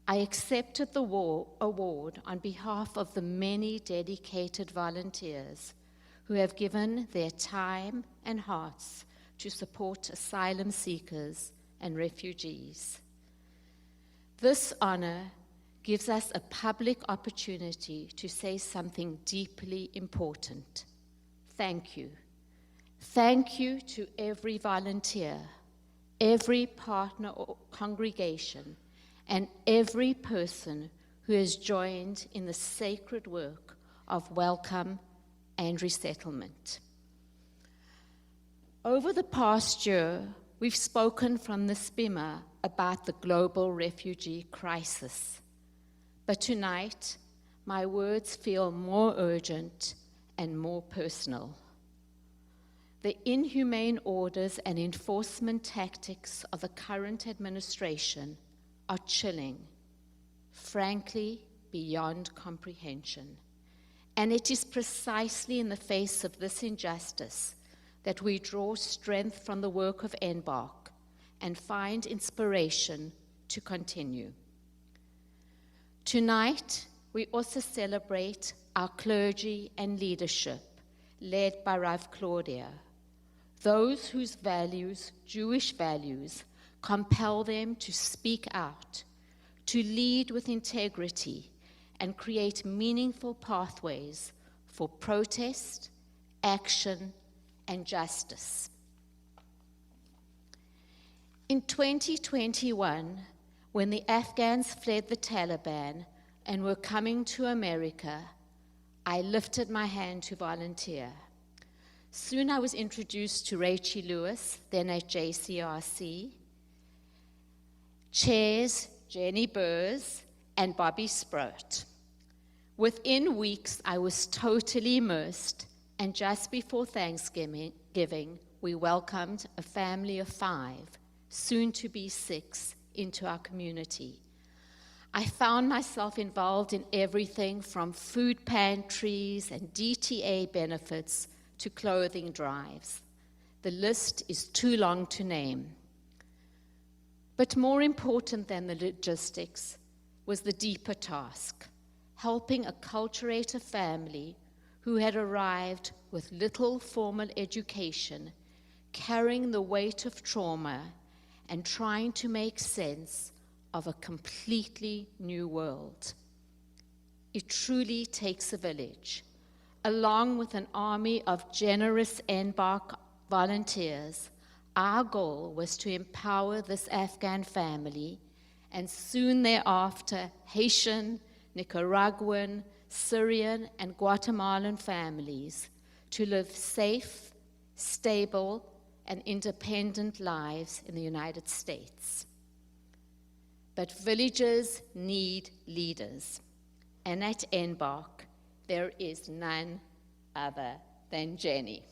I accepted the award on behalf of the many dedicated volunteers who have given their time and hearts to support asylum seekers and refugees. This honor gives us a public opportunity to say something deeply important. Thank you. Thank you to every volunteer, every partner or congregation, and every person who has joined in the sacred work of welcome and resettlement. Over the past year, we've spoken from this bima about the global refugee crisis. But tonight, my words feel more urgent and more personal. The inhumane orders and enforcement tactics of the current administration are chilling, frankly, beyond comprehension. And it is precisely in the face of this injustice that we draw strength from the work of Embark and find inspiration to continue. Tonight, we also celebrate our clergy and leadership, led by Rav Claudia, those whose values, Jewish values, compel them to speak out, to lead with integrity, and create meaningful pathways for protest, action, and justice. In 2021, when the Afghans fled the Taliban and were coming to America, I lifted my hand to volunteer. Soon I was introduced to Rachel Lewis, then at JCRC, chairs Jenny Burrs and Bobby Sprout. Within weeks, I was totally immersed, and just before Thanksgiving, we welcomed a family of 5, soon to be 6, into our community. I found myself involved in everything from food pantries and DTA benefits to clothing drives. The list is too long to name. But more important than the logistics was the deeper task, helping acculturate a family who had arrived with little formal education, carrying the weight of trauma and trying to make sense of a completely new world. It truly takes a village. Along with an army of generous Embark volunteers, our goal was to empower this Afghan family, and soon thereafter, Haitian, Nicaraguan, Syrian, and Guatemalan families to live safe, stable, and independent lives in the United States. But villages need leaders, and at Embark, there is none other than Jenny.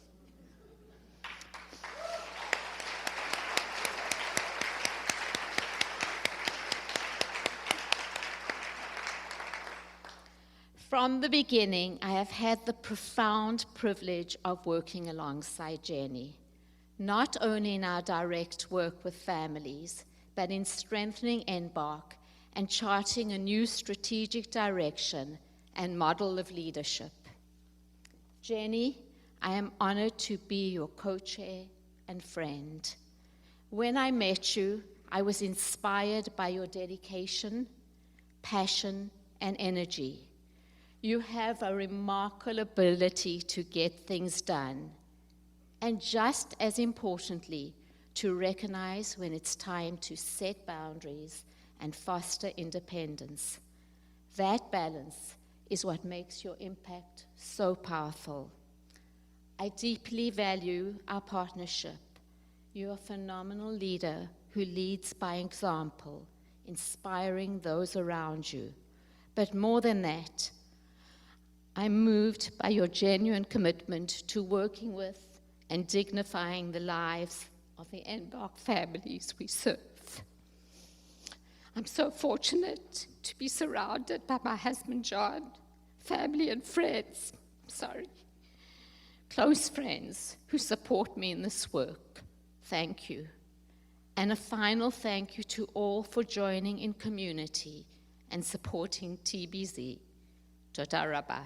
From the beginning, I have had the profound privilege of working alongside Jenny, not only in our direct work with families, but in strengthening Embark and charting a new strategic direction and model of leadership. Jenny, I am honored to be your co-chair and friend. When I met you, I was inspired by your dedication, passion, and energy. You have a remarkable ability to get things done, and just as importantly, to recognize when it's time to set boundaries and foster independence. That balance is what makes your impact so powerful. I deeply value our partnership. You're a phenomenal leader who leads by example, inspiring those around you. But more than that, I'm moved by your genuine commitment to working with and dignifying the lives of the Embark families we serve. I'm so fortunate to be surrounded by my husband, John, family and friends, close friends who support me in this work. Thank you. And a final thank you to all for joining in community and supporting TBZ. Toda Rabah.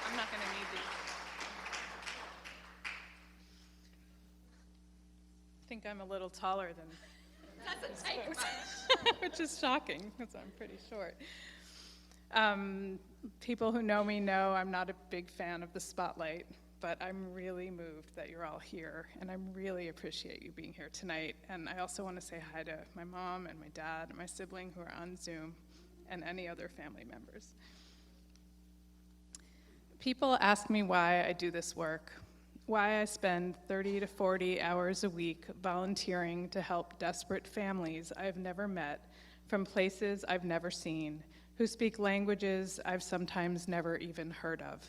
I'm not going to need these. I think I'm a little taller than which is shocking because I'm pretty short. People who know me know I'm not a big fan of the spotlight. but I'm really moved that you're all here, and I really appreciate you being here tonight. And I also want to say hi to my mom and my dad and my sibling who are on Zoom, and any other family members. People ask me why I do this work, why I spend 30 to 40 hours a week volunteering to help desperate families I've never met from places I've never seen, who speak languages I've sometimes never even heard of.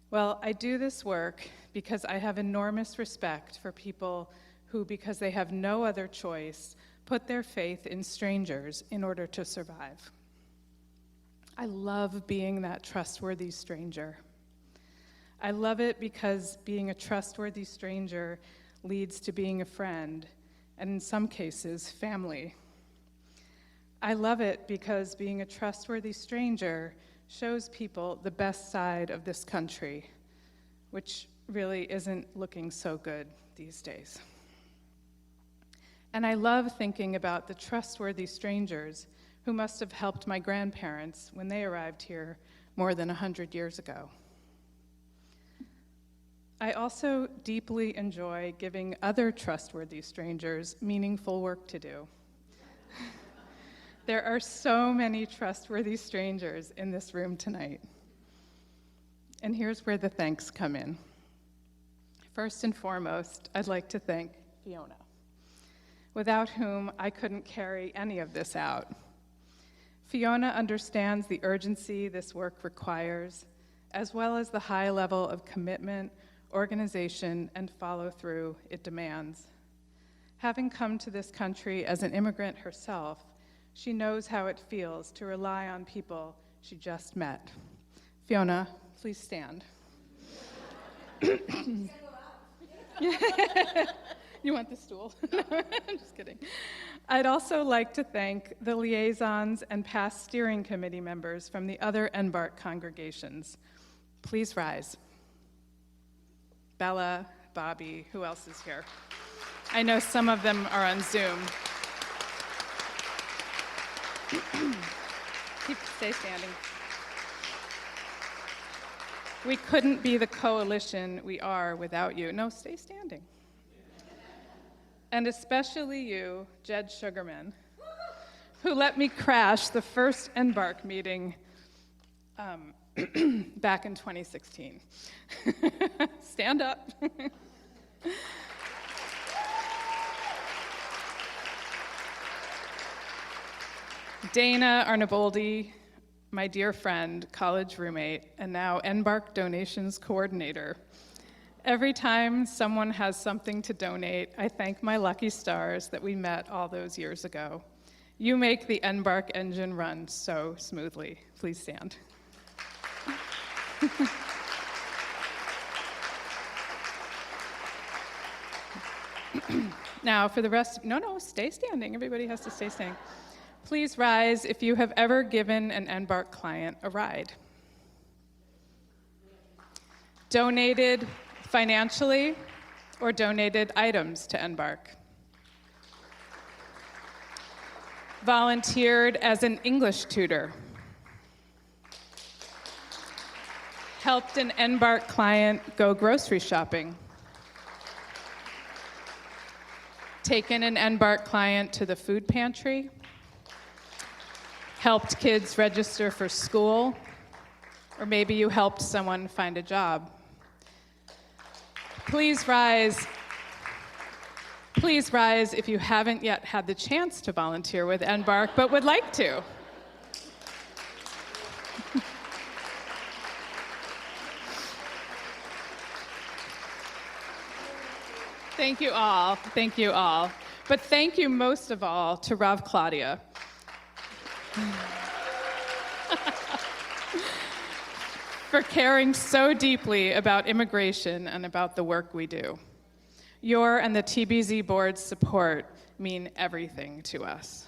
Well, I do this work because I have enormous respect for people who, because they have no other choice, put their faith in strangers in order to survive. I love being that trustworthy stranger. I love it because being a trustworthy stranger leads to being a friend, and in some cases, family. I love it because being a trustworthy stranger shows people the best side of this country, which really isn't looking so good these days. And I love thinking about the trustworthy strangers who must have helped my grandparents when they arrived here more than 100 years ago. I also deeply enjoy giving other trustworthy strangers meaningful work to do. There are so many trustworthy strangers in this room tonight. And here's where the thanks come in. First and foremost, I'd like to thank Fiona, without whom I couldn't carry any of this out. Fiona understands the urgency this work requires, as well as the high level of commitment, organization, and follow-through it demands. Having come to this country as an immigrant herself, she knows how it feels to rely on people she just met. Fiona, please stand. You want the stool? No, I'm just kidding. I'd also like to thank the liaisons and past steering committee members from the other NBARC congregations. Please rise. Bella, Bobby, who else is here? I know some of them are on Zoom. Stay standing. We couldn't be the coalition we are without you. No, stay standing. And especially you, Jed Sugarman, who let me crash the first NBARC meeting back in 2016. Stand up. Dana Arnaboldi, my dear friend, college roommate, and now NBARC donations coordinator. Every time someone has something to donate, I thank my lucky stars that we met all those years ago. You make the NBARC engine run so smoothly. Please stand. Now, for the rest, no, stay standing. Everybody has to stay standing. Please rise if you have ever given an NBARC client a ride. Donated financially or donated items to NBARC. Volunteered as an English tutor. Helped an NBARC client go grocery shopping. Taken an NBARC client to the food pantry. Helped kids register for school, or maybe you helped someone find a job. Please rise if you haven't yet had the chance to volunteer with NBARC, but would like to. Thank you all. But thank you most of all to Rav Claudia. For caring so deeply about immigration and about the work we do. Your and the TBZ board's support mean everything to us.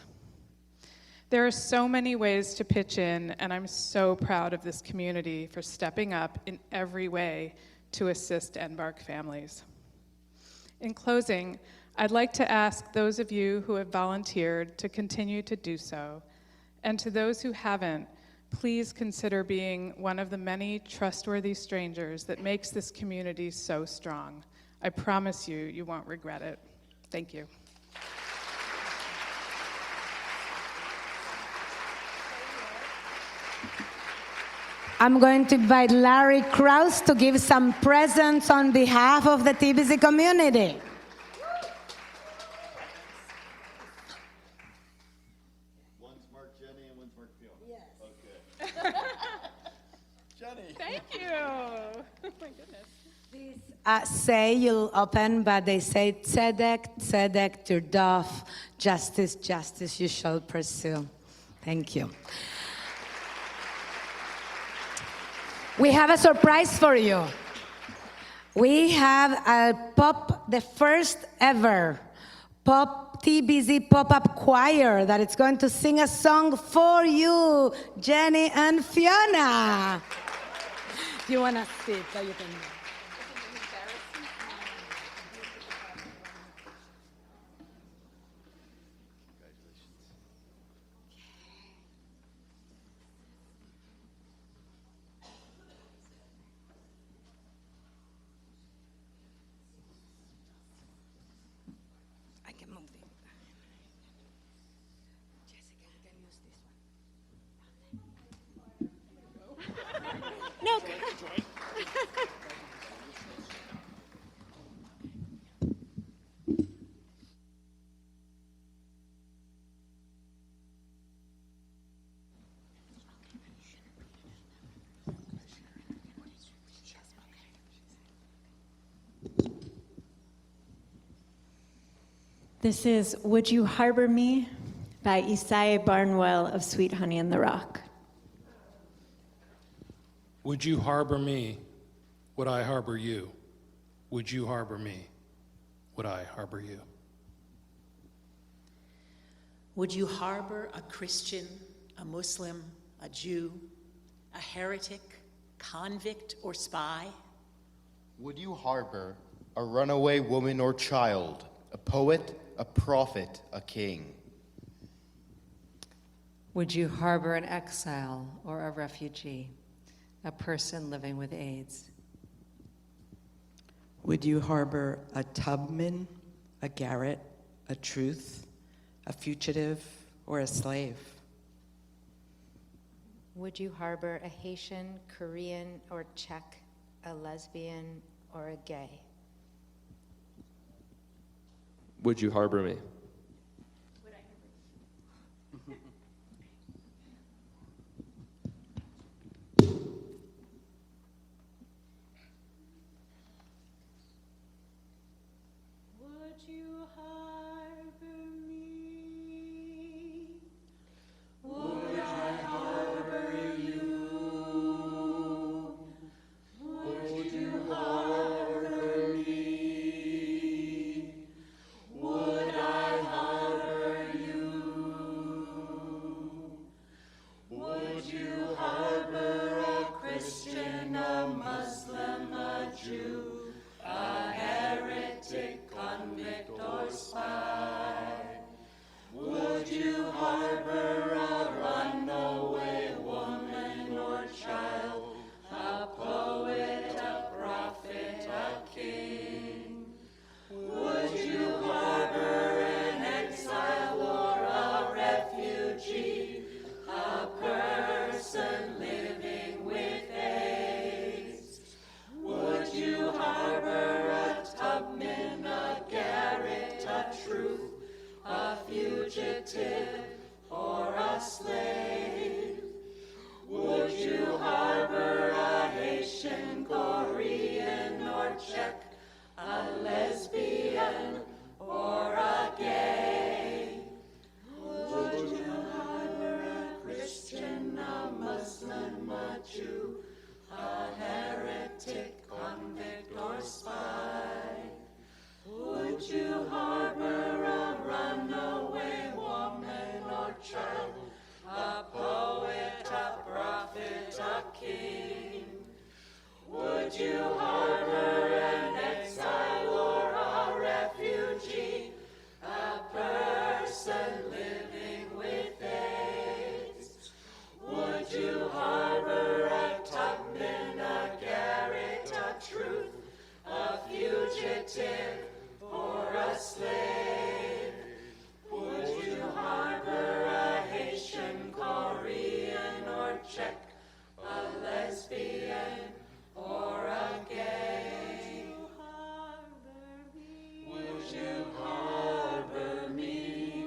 There are so many ways to pitch in, and I'm so proud of this community for stepping up in every way to assist NBARC families. In closing, I'd like to ask those of you who have volunteered to continue to do so, and to those who haven't, Please consider being one of the many trustworthy strangers that makes this community so strong. I promise you, you won't regret it. Thank you. I'm going to invite Larry Krause to give some presents on behalf of the TBC community. One's marked Jenny and one's marked Fiona. Yes. Okay. Jenny. Thank you. Oh my goodness. Say you'll open, but they say tzedek, tzedek, tirdof, justice, justice you shall pursue. Thank you. We have a surprise for you. We have the first ever TBC pop-up choir that is going to sing a song for you, Jenny and Fiona. If you want to sit, so you can. I can move it. Jessica, you can use this one. No. This is Would You Harbor Me by Isaiah Barnwell of Sweet Honey in the Rock. Would you harbor me? Would I harbor you? Would you harbor me? Would I harbor you? Would you harbor a Christian, a Muslim, a Jew, a heretic, convict, or spy? Would you harbor a runaway woman or child, a poet, a prophet, a king? Would you harbor an exile or a refugee, a person living with AIDS? Would you harbor a Tubman, a Garrett, a Truth, a fugitive, or a slave? Would you harbor a Haitian, Korean, or Czech, a lesbian, or a gay? Would you harbor me? Would you harbor me? Would I harbor you? Would you harbor me? Would I harbor you? Would you harbor a Christian, a Muslim, a Jew, a heretic, convict, or spy? Would you harbor a runaway woman or child, a poet, a prophet, a king? Would you harbor an exile or a refugee, a person living with AIDS? Would you harbor a Tubman, a Garrett, a Truth, a fugitive, or a slave? Would you harbor a Haitian, Korean, or Czech, a lesbian, or a gay? Would you harbor a Christian, a Muslim, a Jew, a heretic, convict, or spy? Would you harbor a runaway woman or child, a poet, a prophet, a king? Would you harbor an exile or a slave? Would you harbor a Haitian, Korean, or Czech, a lesbian, or a gay? Would you harbor me?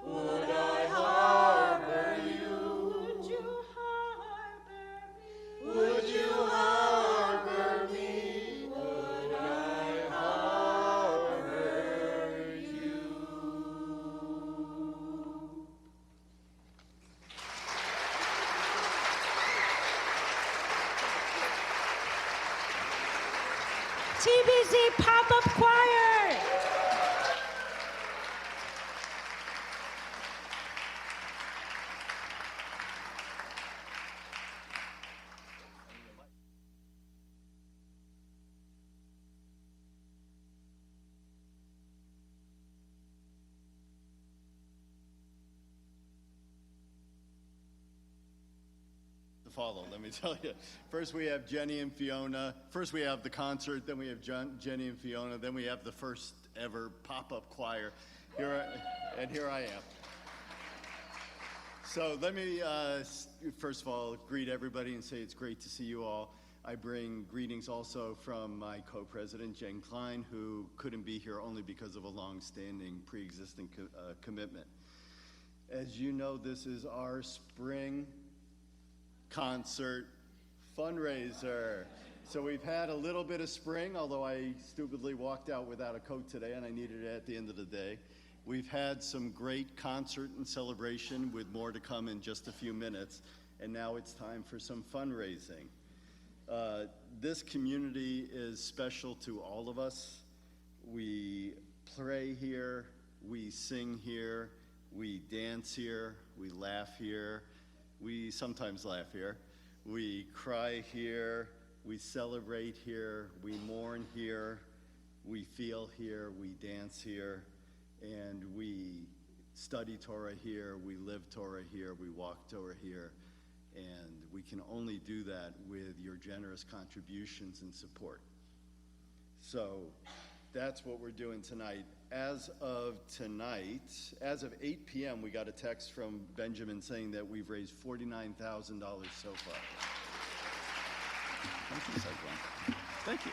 Would I harbor you? Would you harbor me? Would you harbor me? Would I harbor you? TBZ Pop-Up Choir. To follow, let me tell you. First we have Jenny and Fiona. First we have the concert, then we have Jenny and Fiona, then we have the first ever pop-up choir. Here I am. So let me first of all greet everybody and say it's great to see you all. I bring greetings also from my co-president, Jen Klein, who couldn't be here only because of a long-standing pre-existing commitment. As you know, this is our spring concert fundraiser. So we've had a little bit of spring, although I stupidly walked out without a coat today and I needed it at the end of the day. We've had some great concert and celebration with more to come in just a few minutes. And now it's time for some fundraising. This community is special to all of us. We pray here, we sing here, we dance here, we laugh here. We sometimes laugh here. We cry here. We celebrate here. We mourn here. We feel here. We dance here. And we study Torah here. We live Torah here. We walk Torah here. And we can only do that with your generous contributions and support. So that's what we're doing tonight. As of tonight, as of 8 p.m., we got a text from Benjamin saying that we've raised $49,000 so far. Thank you, Cyclone. Thank you.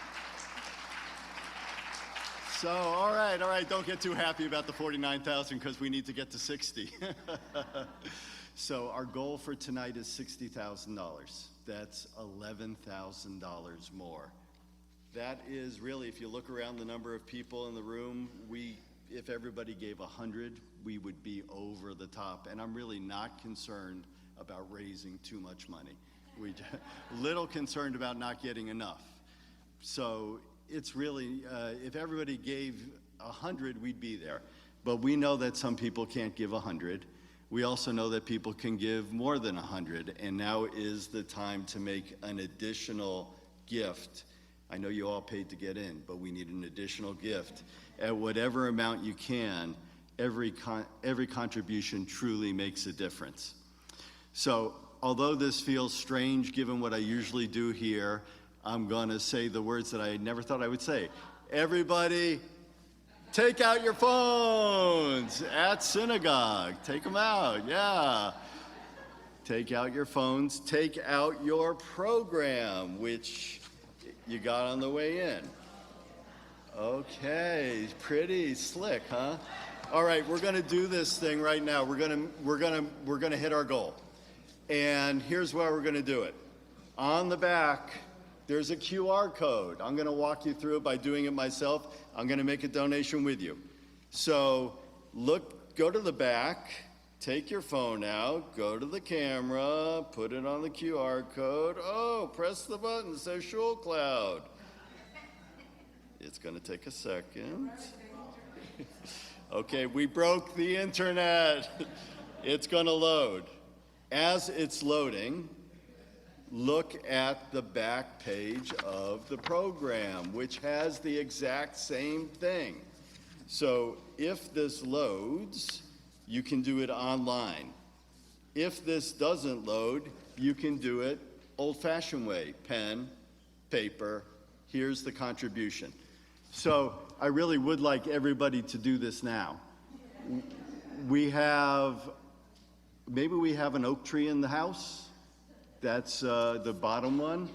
So, all right, don't get too happy about the 49,000 because we need to get to 60. So our goal for tonight is $60,000. That's $11,000 more. That is really, if you look around the number of people in the room, if everybody gave 100, we would be over the top. And I'm really not concerned about raising too much money. We're little concerned about not getting enough. So it's really, if everybody gave 100, we'd be there. But we know that some people can't give 100. We also know that people can give more than 100. And now is the time to make an additional gift. I know you all paid to get in, but we need an additional gift. At whatever amount you can, every contribution truly makes a difference. So, although this feels strange given what I usually do here, I'm gonna say the words that I never thought I would say. Everybody, take out your phones at synagogue. Take them out, yeah. Take out your phones, take out your program, which you got on the way in. Okay, pretty slick, huh? All right, we're gonna do this thing right now. We're gonna hit our goal. And here's where we're gonna do it. On the back, there's a QR code. I'm gonna walk you through it by doing it myself. I'm gonna make a donation with you. So go to the back, take your phone out, go to the camera, put it on the QR code. Oh, press the button, it says Shul Cloud. It's gonna take a second. Okay, we broke the internet. It's gonna load. As it's loading, look at the back page of the program, which has the exact same thing. So if this loads, you can do it online. If this doesn't load, you can do it old-fashioned way, pen, paper, here's the contribution. So I really would like everybody to do this now. Maybe we have an oak tree in the house. That's the bottom one.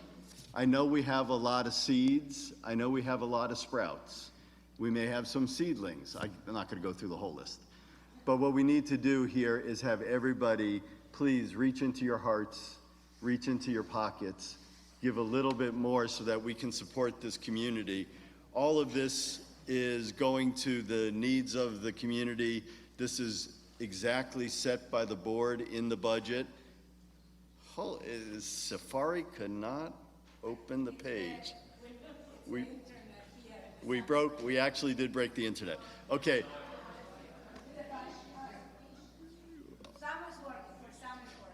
I know we have a lot of seeds. I know we have a lot of sprouts. We may have some seedlings. I'm not going to go through the whole list. But what we need to do here is have everybody please reach into your hearts, reach into your pockets, give a little bit more so that we can support this community. All of this is going to the needs of the community. This is exactly set by the board in the budget. Safari could not open the page. We actually did break the internet. Okay.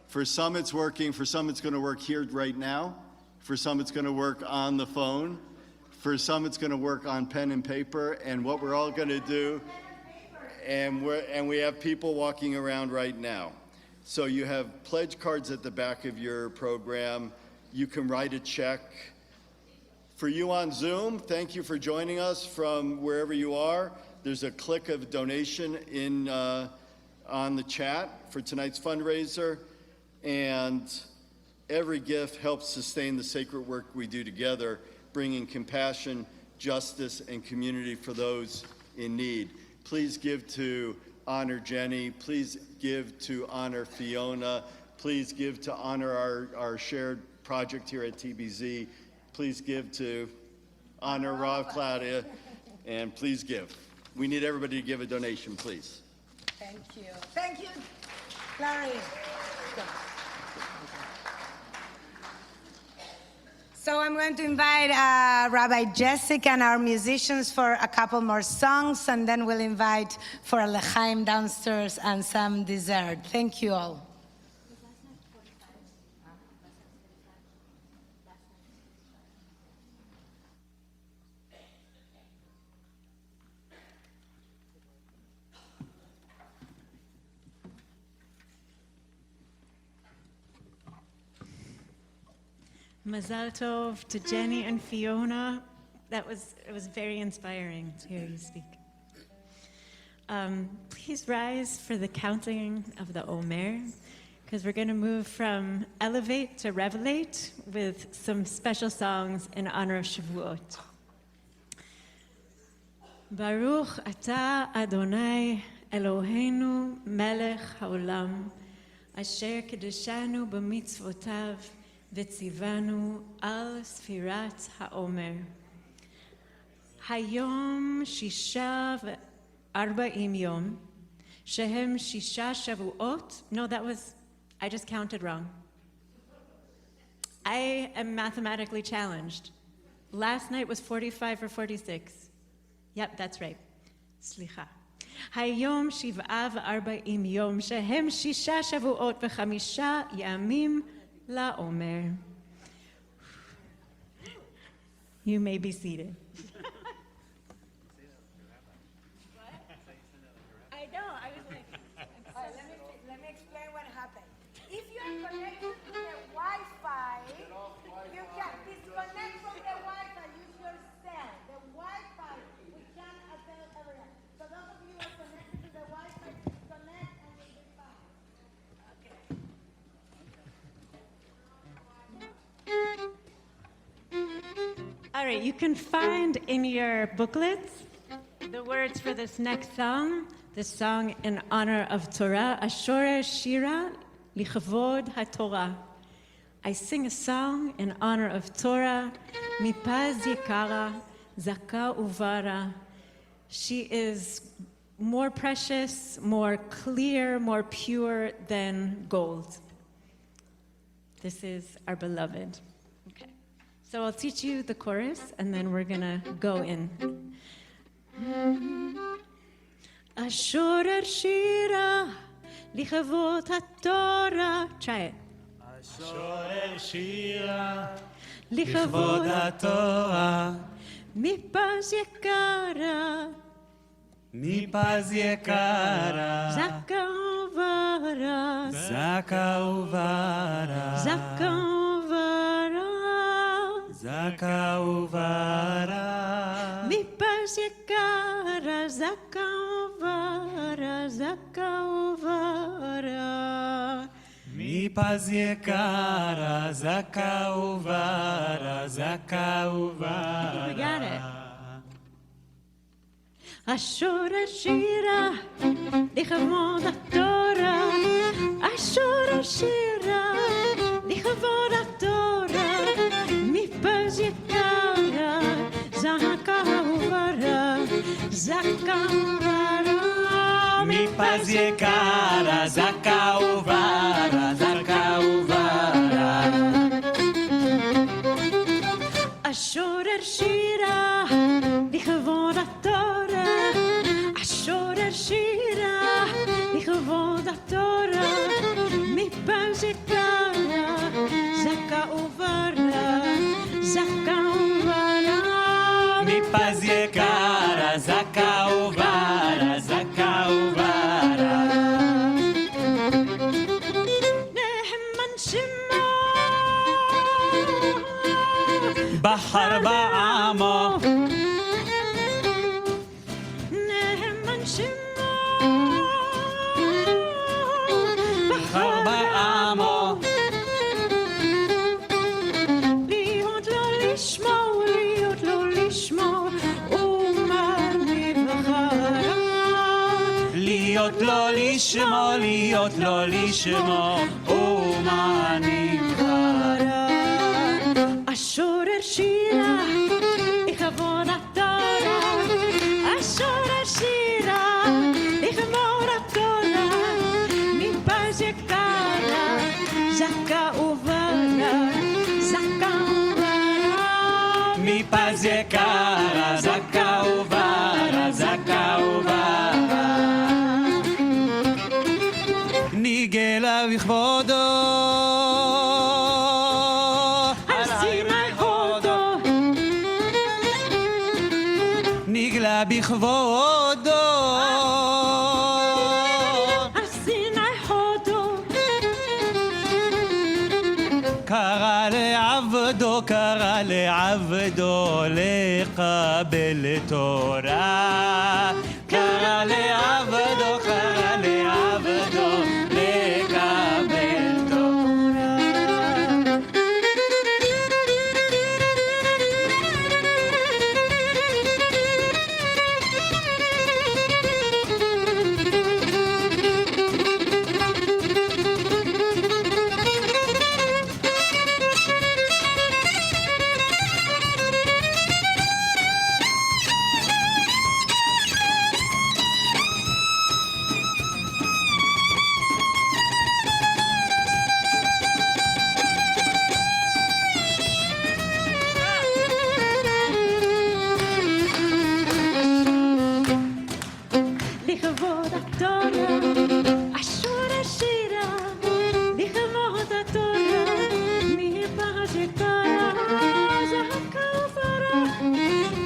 For some it's working, for some it's going to work here right now. For some it's going to work on the phone. For some it's going to work on pen and paper. And what we're all going to do, and we have people walking around right now. So you have pledge cards at the back of your program. You can write a check. For you on Zoom, thank you for joining us from wherever you are. There's a click of donation on the chat for tonight's fundraiser. And every gift helps sustain the sacred work we do together, bringing compassion, justice, and community for those in need. Please give to honor Jenny. Please give to honor Fiona. Please give to honor our shared project here at TBZ. Please give to honor Rob, Claudia, and please give. We need everybody to give a donation, please. Thank you. Thank you, Larry. So I'm going to invite Rabbi Jessica and our musicians for a couple more songs, and then we'll invite for a l'chaim downstairs and some dessert. Thank you all. Mazal Tov to Jenny and Fiona. It was very inspiring to hear you speak. Please rise for the counting of the Omer, because we're going to move from elevate to revelate with some special songs in honor of Shavuot. Baruch Ata Adonai Eloheinu Melech Haolam Asher Kedeshanu B'mitzvotav וציוונו על ספירת העומר. היום 46 יום, שהם 6 שבועות. No, I just counted wrong. I am mathematically challenged. Last night was 45 or 46. Yep, that's right. סליחה. היום 47 יום, שהם 6 שבועות ו5 ימים, La Omer. You may be seated. I know, I was like, let me explain what happened. If you are connected to the Wi-Fi, you can disconnect from the Wi-Fi, use your cell. The Wi-Fi, we can attend everyone. So those of you who are connected to the Wi-Fi, disconnect and you'll be fine. Okay. All right, you can find in your booklets the words for this next song, the song in honor of Torah, Ashore Shira Lichavod HaTorah. I sing a song in honor of Torah, Mipaz Yikara, Zaka Uvara. She is more precious, more clear, more pure than gold. This is our beloved. Okay. So I'll teach you the chorus, and then we're gonna go in. Ashorer Shira, Lichavot HaTorah. Try it. Ashorer Shira, Lichavot HaTorah. Mipaz Yekara, Mipaz Yekara, Zaka Uvara, Zaka Uvara, Zaka Uvara, Zaka Uvara, Mipaz paz יקרה, זכה וברה, זכה וברה. מפז יקרה, זכה וברה, זכה וברה. We got it. אשור השירה, לכבוד התורה. אשור השירה, לכבוד התורה. מפז יקרה, זכה וברה, זכה וברה. מפז יקרה, זכה וברה, זכה וברה. אשור השירה, לכבוד התורה. אשור השירה, לכבוד התורה. מפז יקרה, זכה וברה, זכה וברה. מפז יקרה, זכה וברה, זכה וברה. נאמן שמו, בחר בעמו, נאמן שמו, בחר בעמו. להיות לו לשמור, להיות לו לשמור, ומה נבחרה. להיות לו לשמו, להיות לו לשמו, ומה נבחרה. אשור השירה, לכבוד התורה. אשור השירה, לכבוד התורה. מפז יקרה, זכה וברה, זכה וברה. מפז יקרה, זכה וברה, זכה וברה. ניגלה בכבודו, על סיני הודו, נגלה בכבודו, על סיני הודו. קרא לעבדו, קרא לעבדו לקבל תורה. קרא לעבדו, קרא לעבדו לקבל תורה. לכבוד התורה, אשור השירה, לכבוד התורה. מפז יקרה, זכה וברה,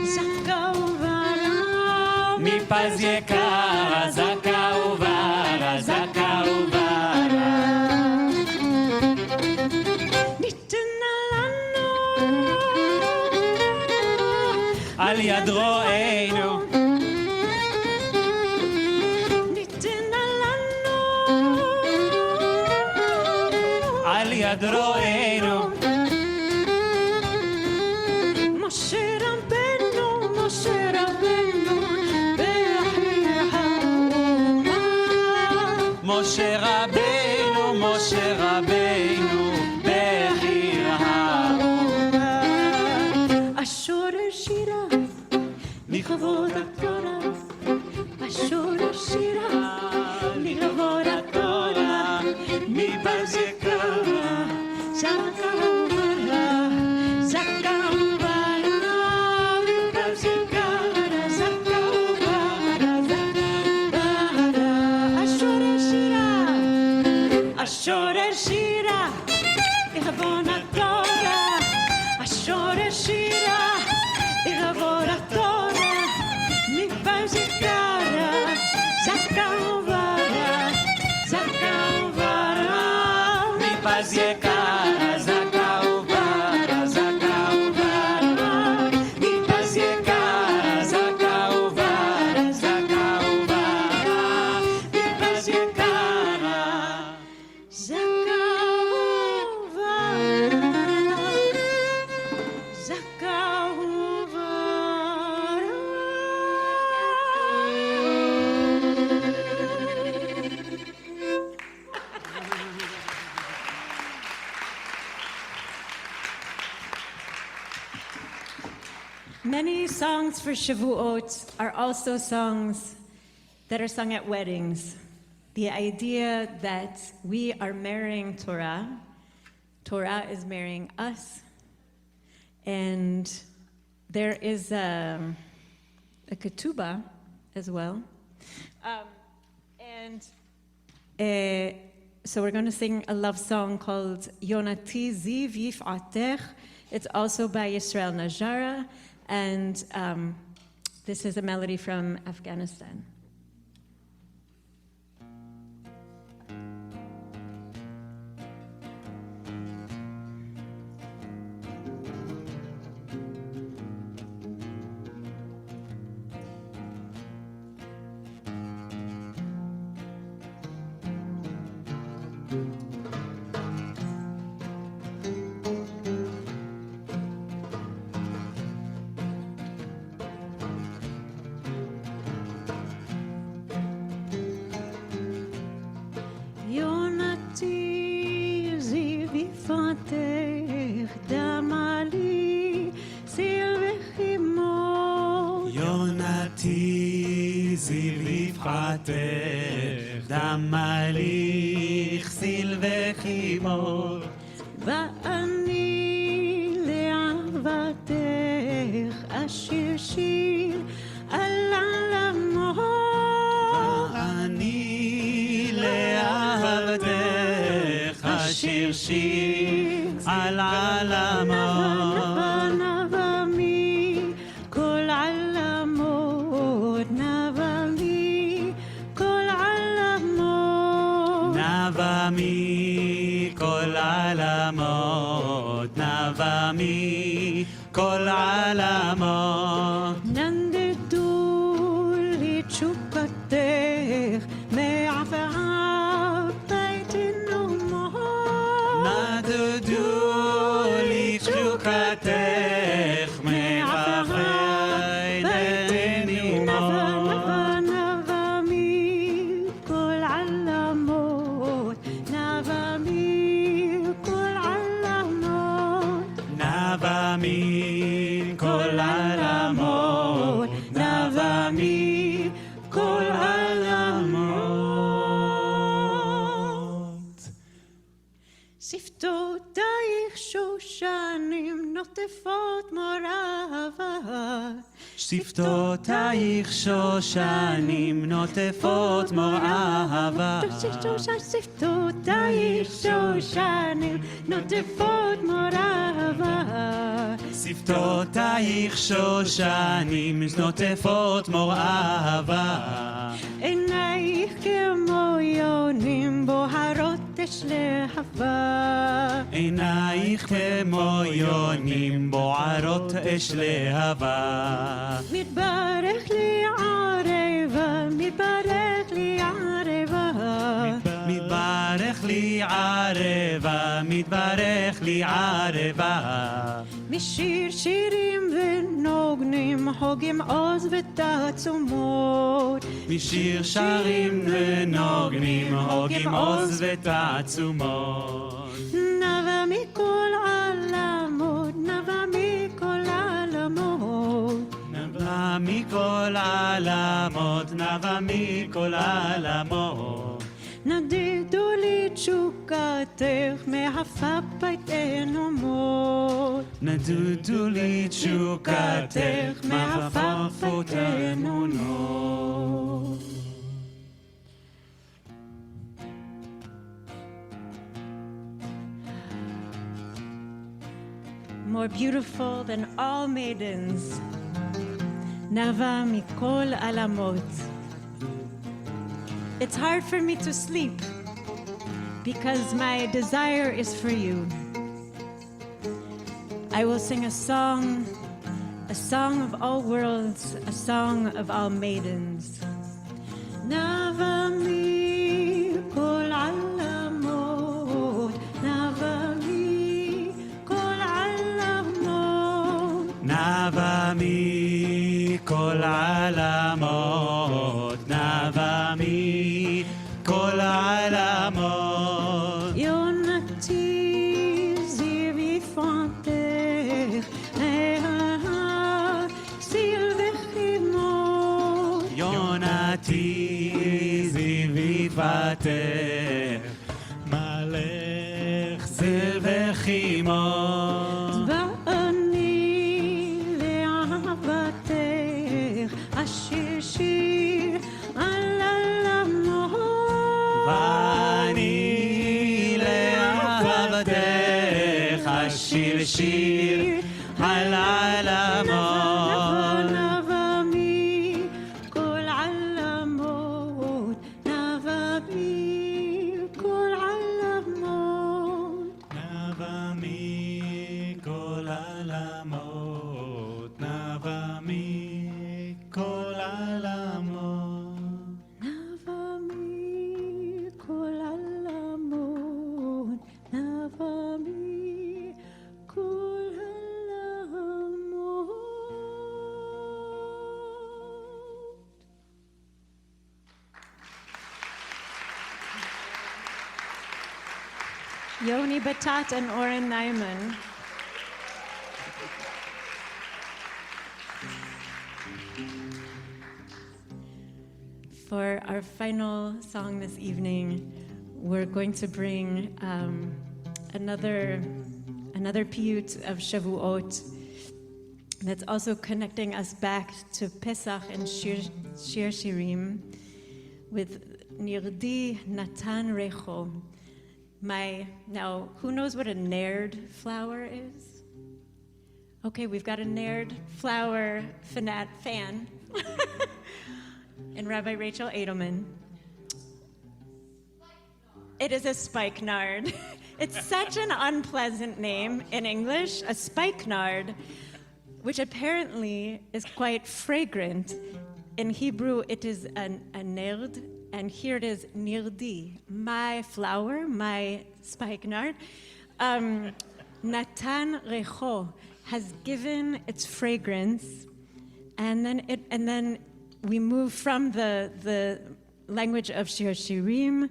זכה וברה. מפז יקרה, זכה וברה, זכה וברה. ניתנה לנו על יד רוענו, ניתנה לנו על יד רוענו. משה רבנו, משה רבנו, בהכרח האומה. משה רבנו, משה רבנו, בחיר האומה. אשור השירה, לכבוד התורה. אשור השירה, לכבוד התורה. מפז יקרה, זכה וברה, זכה וברה. מפז יקרה, זכה וברה, זכה וברה. אשור השירה, אשור השירה, לכבוד התורה. אשור השירה, לכבוד התורה. מפז יקרה, זכה וברה, זכה וברה. מפז יקרה, זכה songs for Shavuot are also songs that are sung at weddings. The idea that we are marrying Torah, Torah is marrying us, and there is a ketubah as well. So we're going to sing a love song called Yonati Ziv Yif'atech. It's also by Yisrael Najara, and this is a melody from Afghanistan. דמלי כסיל וחימור ואני לאהבתך אשיר שיר על עלמות ואני לאהבתך אשיר שיר על עלמות מכל עלמות נבע מכל עלמות ננדדו לי תשוקתך מעפר ביתנו מות נדדו לי תשוקתך מעפר ביתנו מות מכל עלמות נבע מכל עלמות שפתותייך שושנים נוטפות מורבה שפתותייך שושנים נוטפות מור אהבה שפתותייך שושנים נוטפות מור אהבה שפתותייך שושנים נוטפות מור אהבה עינייך כמו יונים בוהרות אש להבה עינייך כמו יונים בוערות אש להבה מתברך לי ערבה מתברך לי ערבה מתברך לי ערבה מתברך לי ערבה משיר שירים ונוגנים הוגים עוז ותעצומות משיר שרים ונוגנים הוגים עוז ותעצומות נבע מכל עלמות נבע מכל עלמות נבע מכל עלמות נבע מכל עלמות נדדו לי תשוקתך מהפך ביתנו מות נדדו לי תשוקתך מהפך ביתנו מות More beautiful than all maidens נבע מכל עלמות It's hard for me to sleep because my desire is for you. I will sing a song of all worlds, a song of all maidens. Nava mi kol alamot, nava mi kol alamot, nava mi kol alamot, nava mi kol alamot. Yonati ziv yifantech, sil תיזי ויפתח מלך זל וחימות ואני לאהבתך אשיר שיר על עולמות ואני לאהבתך אשיר שיר על עולמות Yoni Batat and Oren Nyman. For our final song this evening, we're going to bring another piyut of Shavuot that's also connecting us back to Pesach and Shir Shirim with Nirdi Natan Recho. Now, who knows what a nerd flower is? Okay, we've got a nerd flower fan in Rabbi Rachel Edelman. It is a spikenard. It's such an unpleasant name in English, a spikenard, which apparently is quite fragrant. In Hebrew, it is a nerd, and here it is nirdi, my flower, my spikenard. Natan Recho has given its fragrance, and then we move from the language of Shir Shirim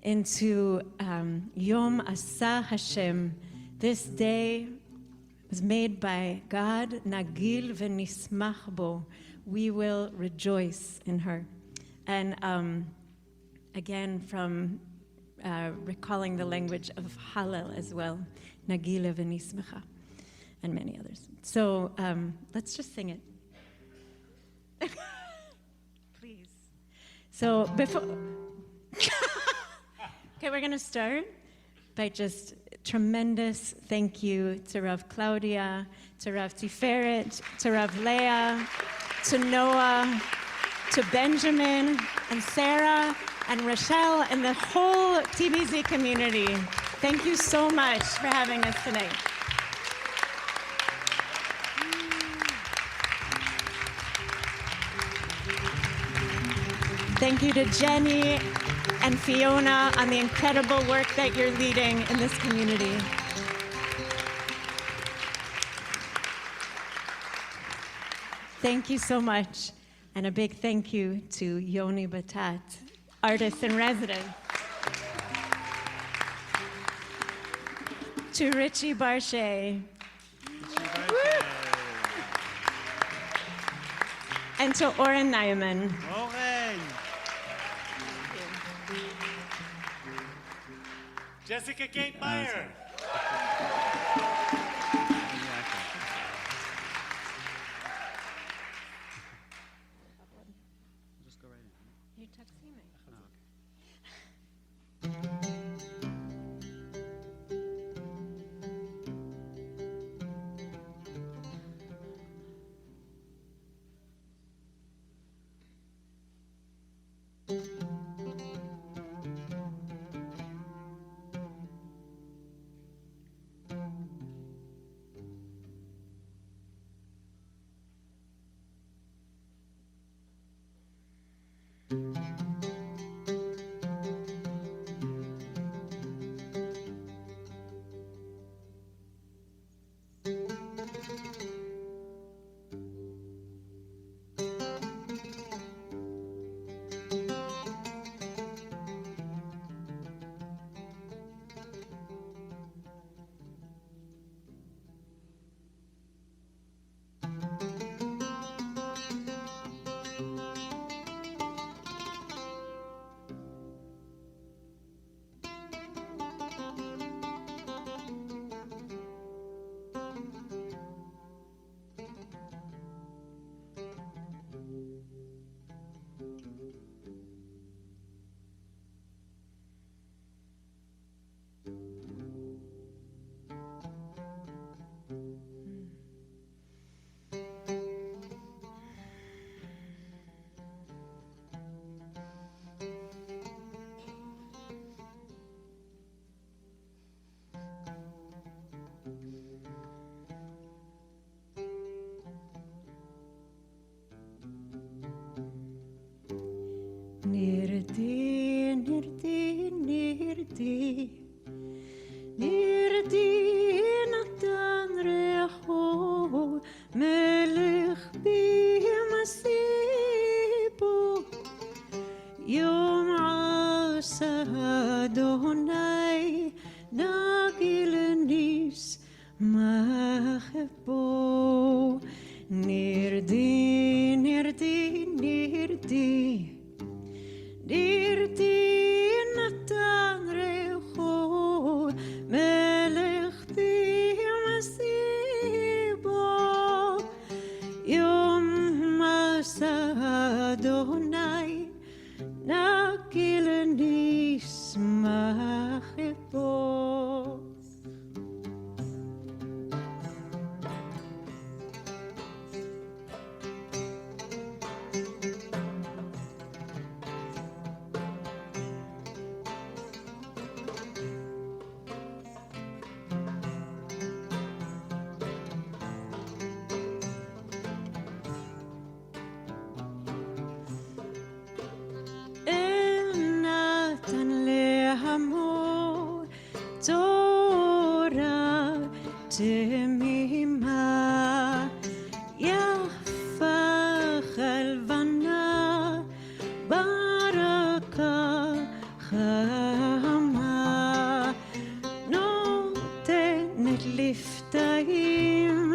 into Yom Asa Hashem. This day was made by God, Nagil v'nismach bo. We will rejoice in her. And again, from recalling the language of Hallel as well, Nagila v'nismecha, and many others. So let's just sing it. Please. So before... Okay, we're going to start by just tremendous thank you to Rav Claudia, to Rav Tiferet, to Rav Leah, to Noah, to Benjamin and Sarah and Rochelle and the whole TBZ community. Thank you so much for having us tonight. Thank you to Jenny and Fiona on the incredible work that you're leading in this community. Thank you so much. And a big thank you to Yoni Batat, artist in residence. To Richie Barshay. And to Oren Nyman. Oren! Jessica Kate Meyer. You texting me? נרדי, נרדי נתן ריחו, מלך במסיבו. יום עשה אדוני, נגיל ניס מחבו. נרדי, נרדי, נרדי, נרדי נתן ריחו, מלך במסיבו. יום עשה אדוני, נגיל נשמח בו. תורה תמימה, יפה חלבנה, ברכה חמה, נותנת לפתעים,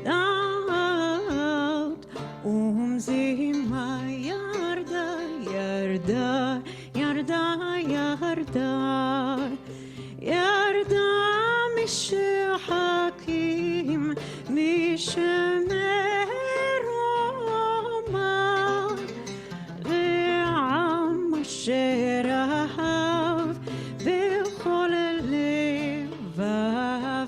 נעות ומזימה, ירדה, ירדה, ירדה, ירדה, ירדה משחקים, משמרומה, ועם אשר אהב בכל לבב,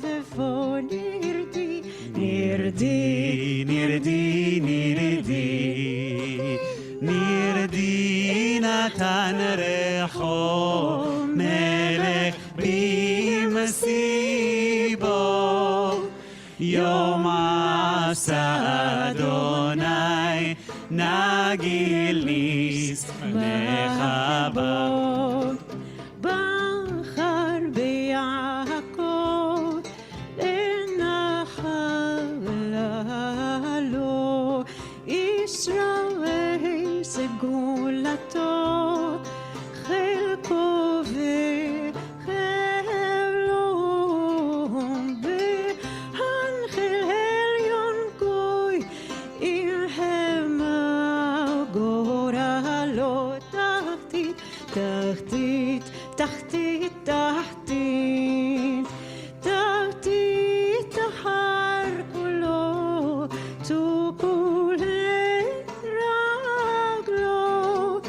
ובו נרדי, נרדי, נרדי, נרדי, נרדי נתן ריחו, מלך במסיבו. יום עשה אדוני, נגיל נשמח בו. בחר ביעקב לנחלה לו, ישראל סגולתו, חלקו וחבלו, בהנחל עליון גוי, עם המה גורלו. תחתית, תחתית, תחתית, תחתית, תחתית ההר כולו, תוקול רגלו.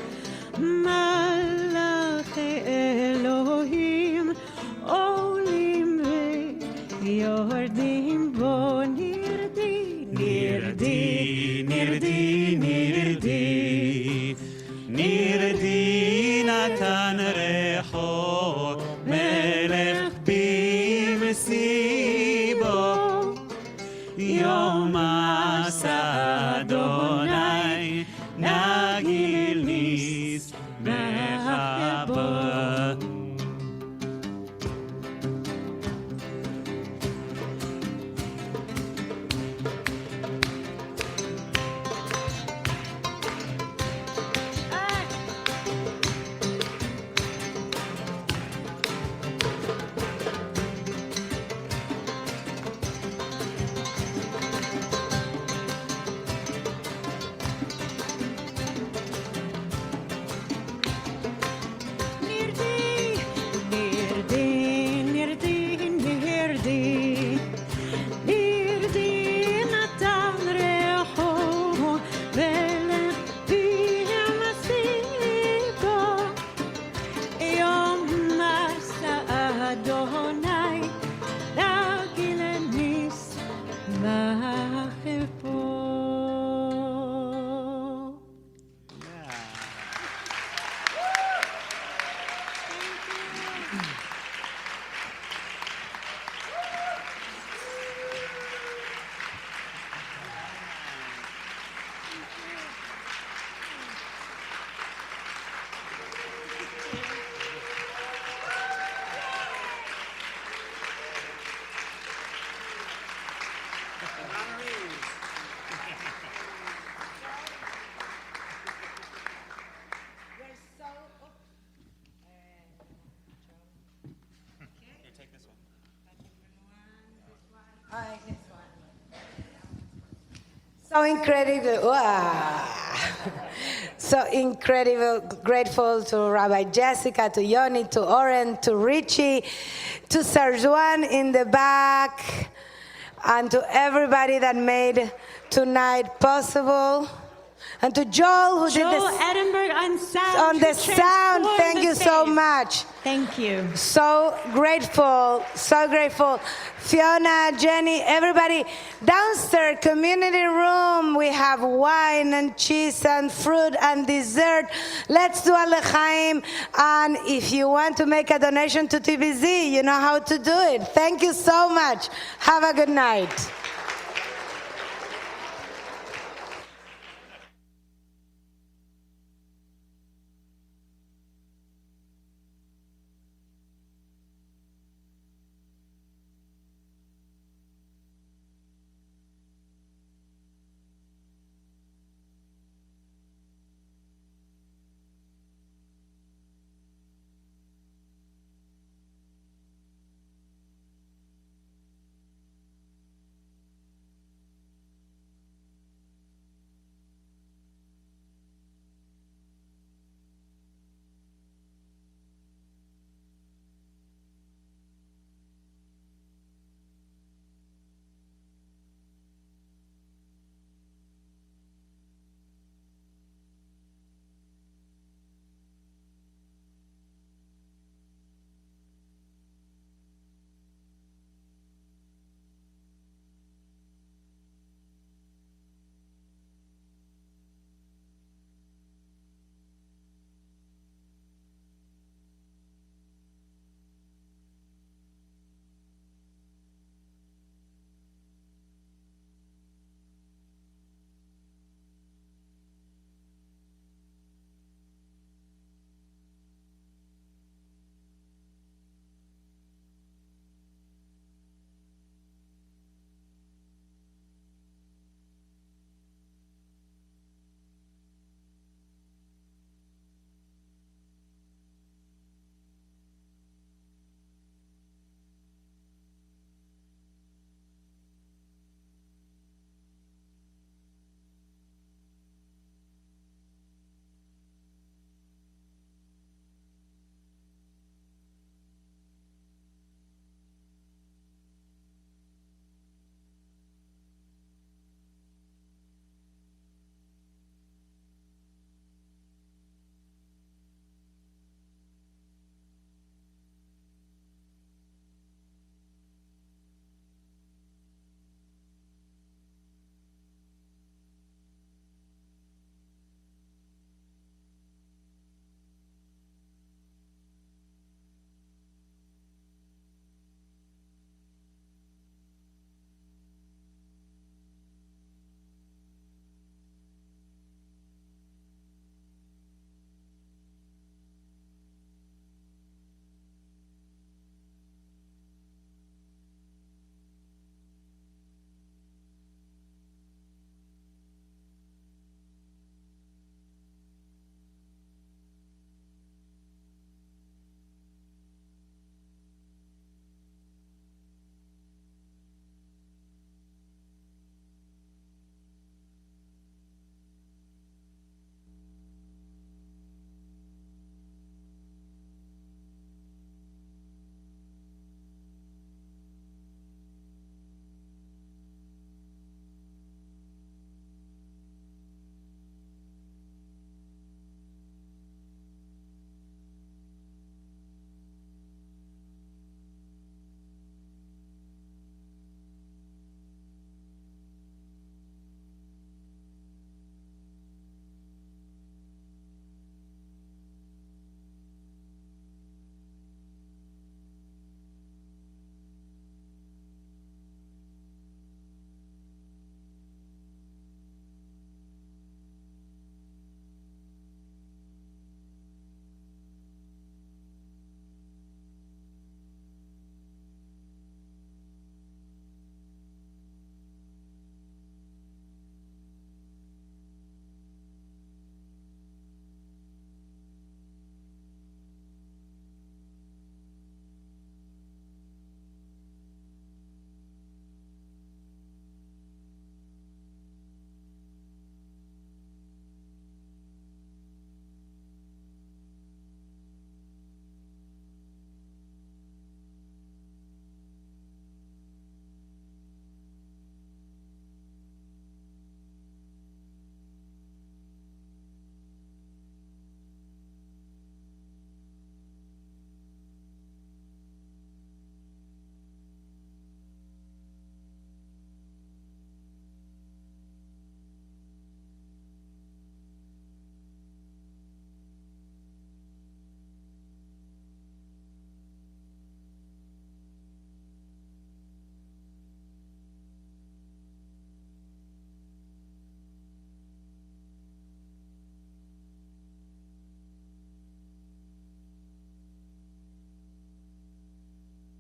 מלאכי אלוהים עולים ויורדים בו. נרדי, נרדי, נרדי, נרדי, נרדי נתן ריחו, מלך במסיבו. יום עשה אדוני, נגיל נשמח בו. So incredible. Wow. So incredible, grateful to Rabbi Jessica, to Yoni, to Oren, to Richie, to Serjuan in the back, and to everybody that made tonight possible. And to Joel, who did Joel this Edinburgh on sound. on the who sound. transformed Thank the you so space. much. Thank you. So grateful, so grateful. Fiona, Jenny, everybody. Downstairs, community room, we have wine and cheese and fruit and dessert. Let's do a l'chaim. And if you want to make a donation to TBZ, you know how to do it. Thank you so much. Have a good night.